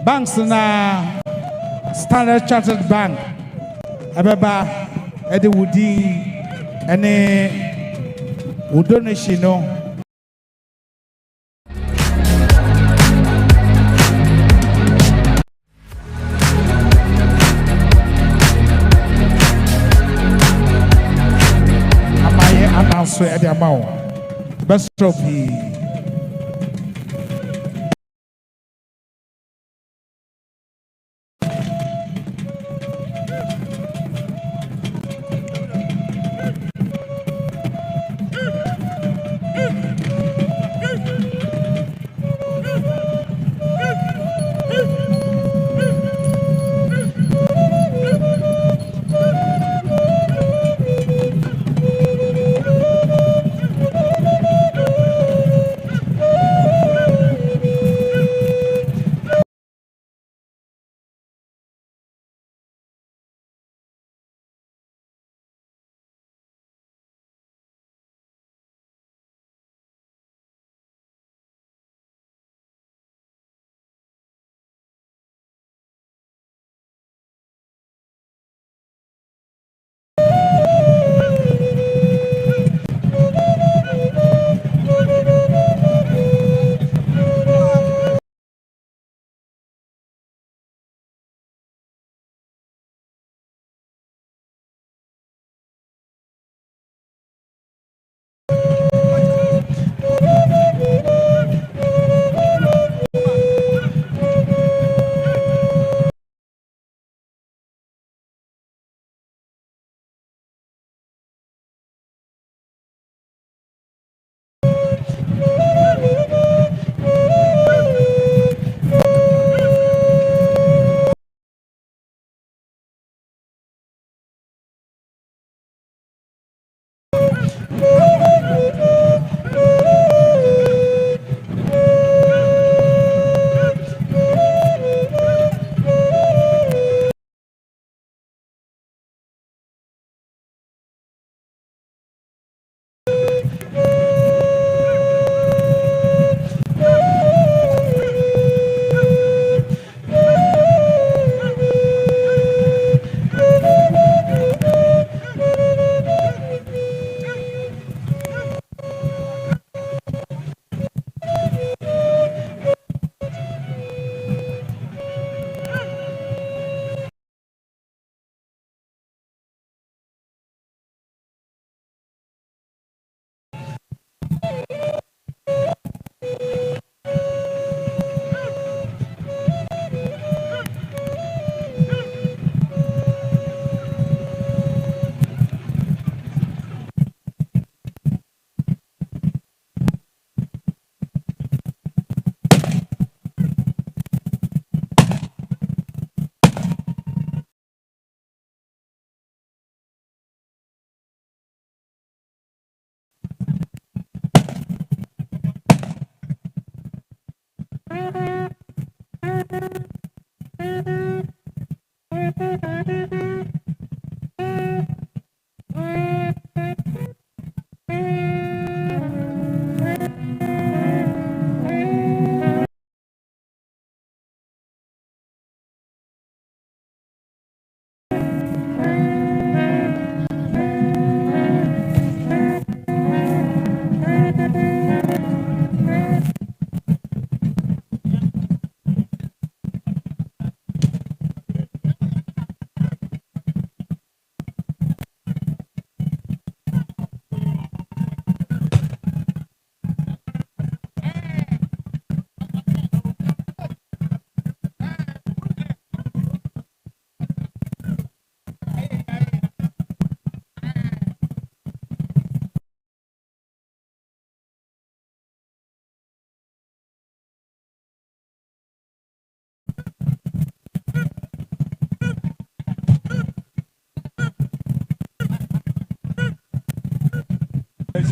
banks na Standard Chartered Bank abeba ede wudi ene udonation no amaye announce ede amawo best trophy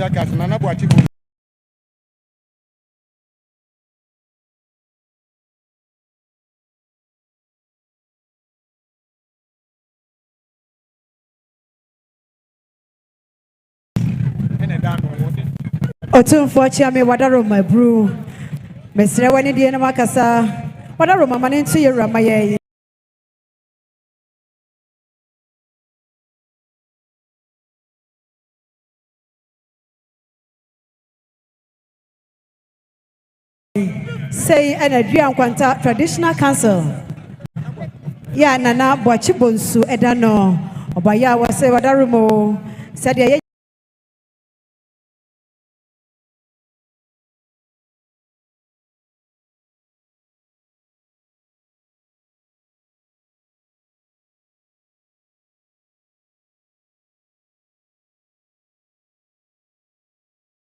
Jagas nana boati bu Otumfour chiame wadaro my brew. Mesre wani die na makasa Wada Roma mane nto ye rama ye. Say an Adrian Quanta Traditional Council. Ya nana Boachi Bonsu Edano. Obaya was say Wada Rumo. Said ye.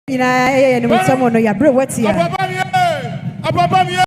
You know, someone no ya bro what's here.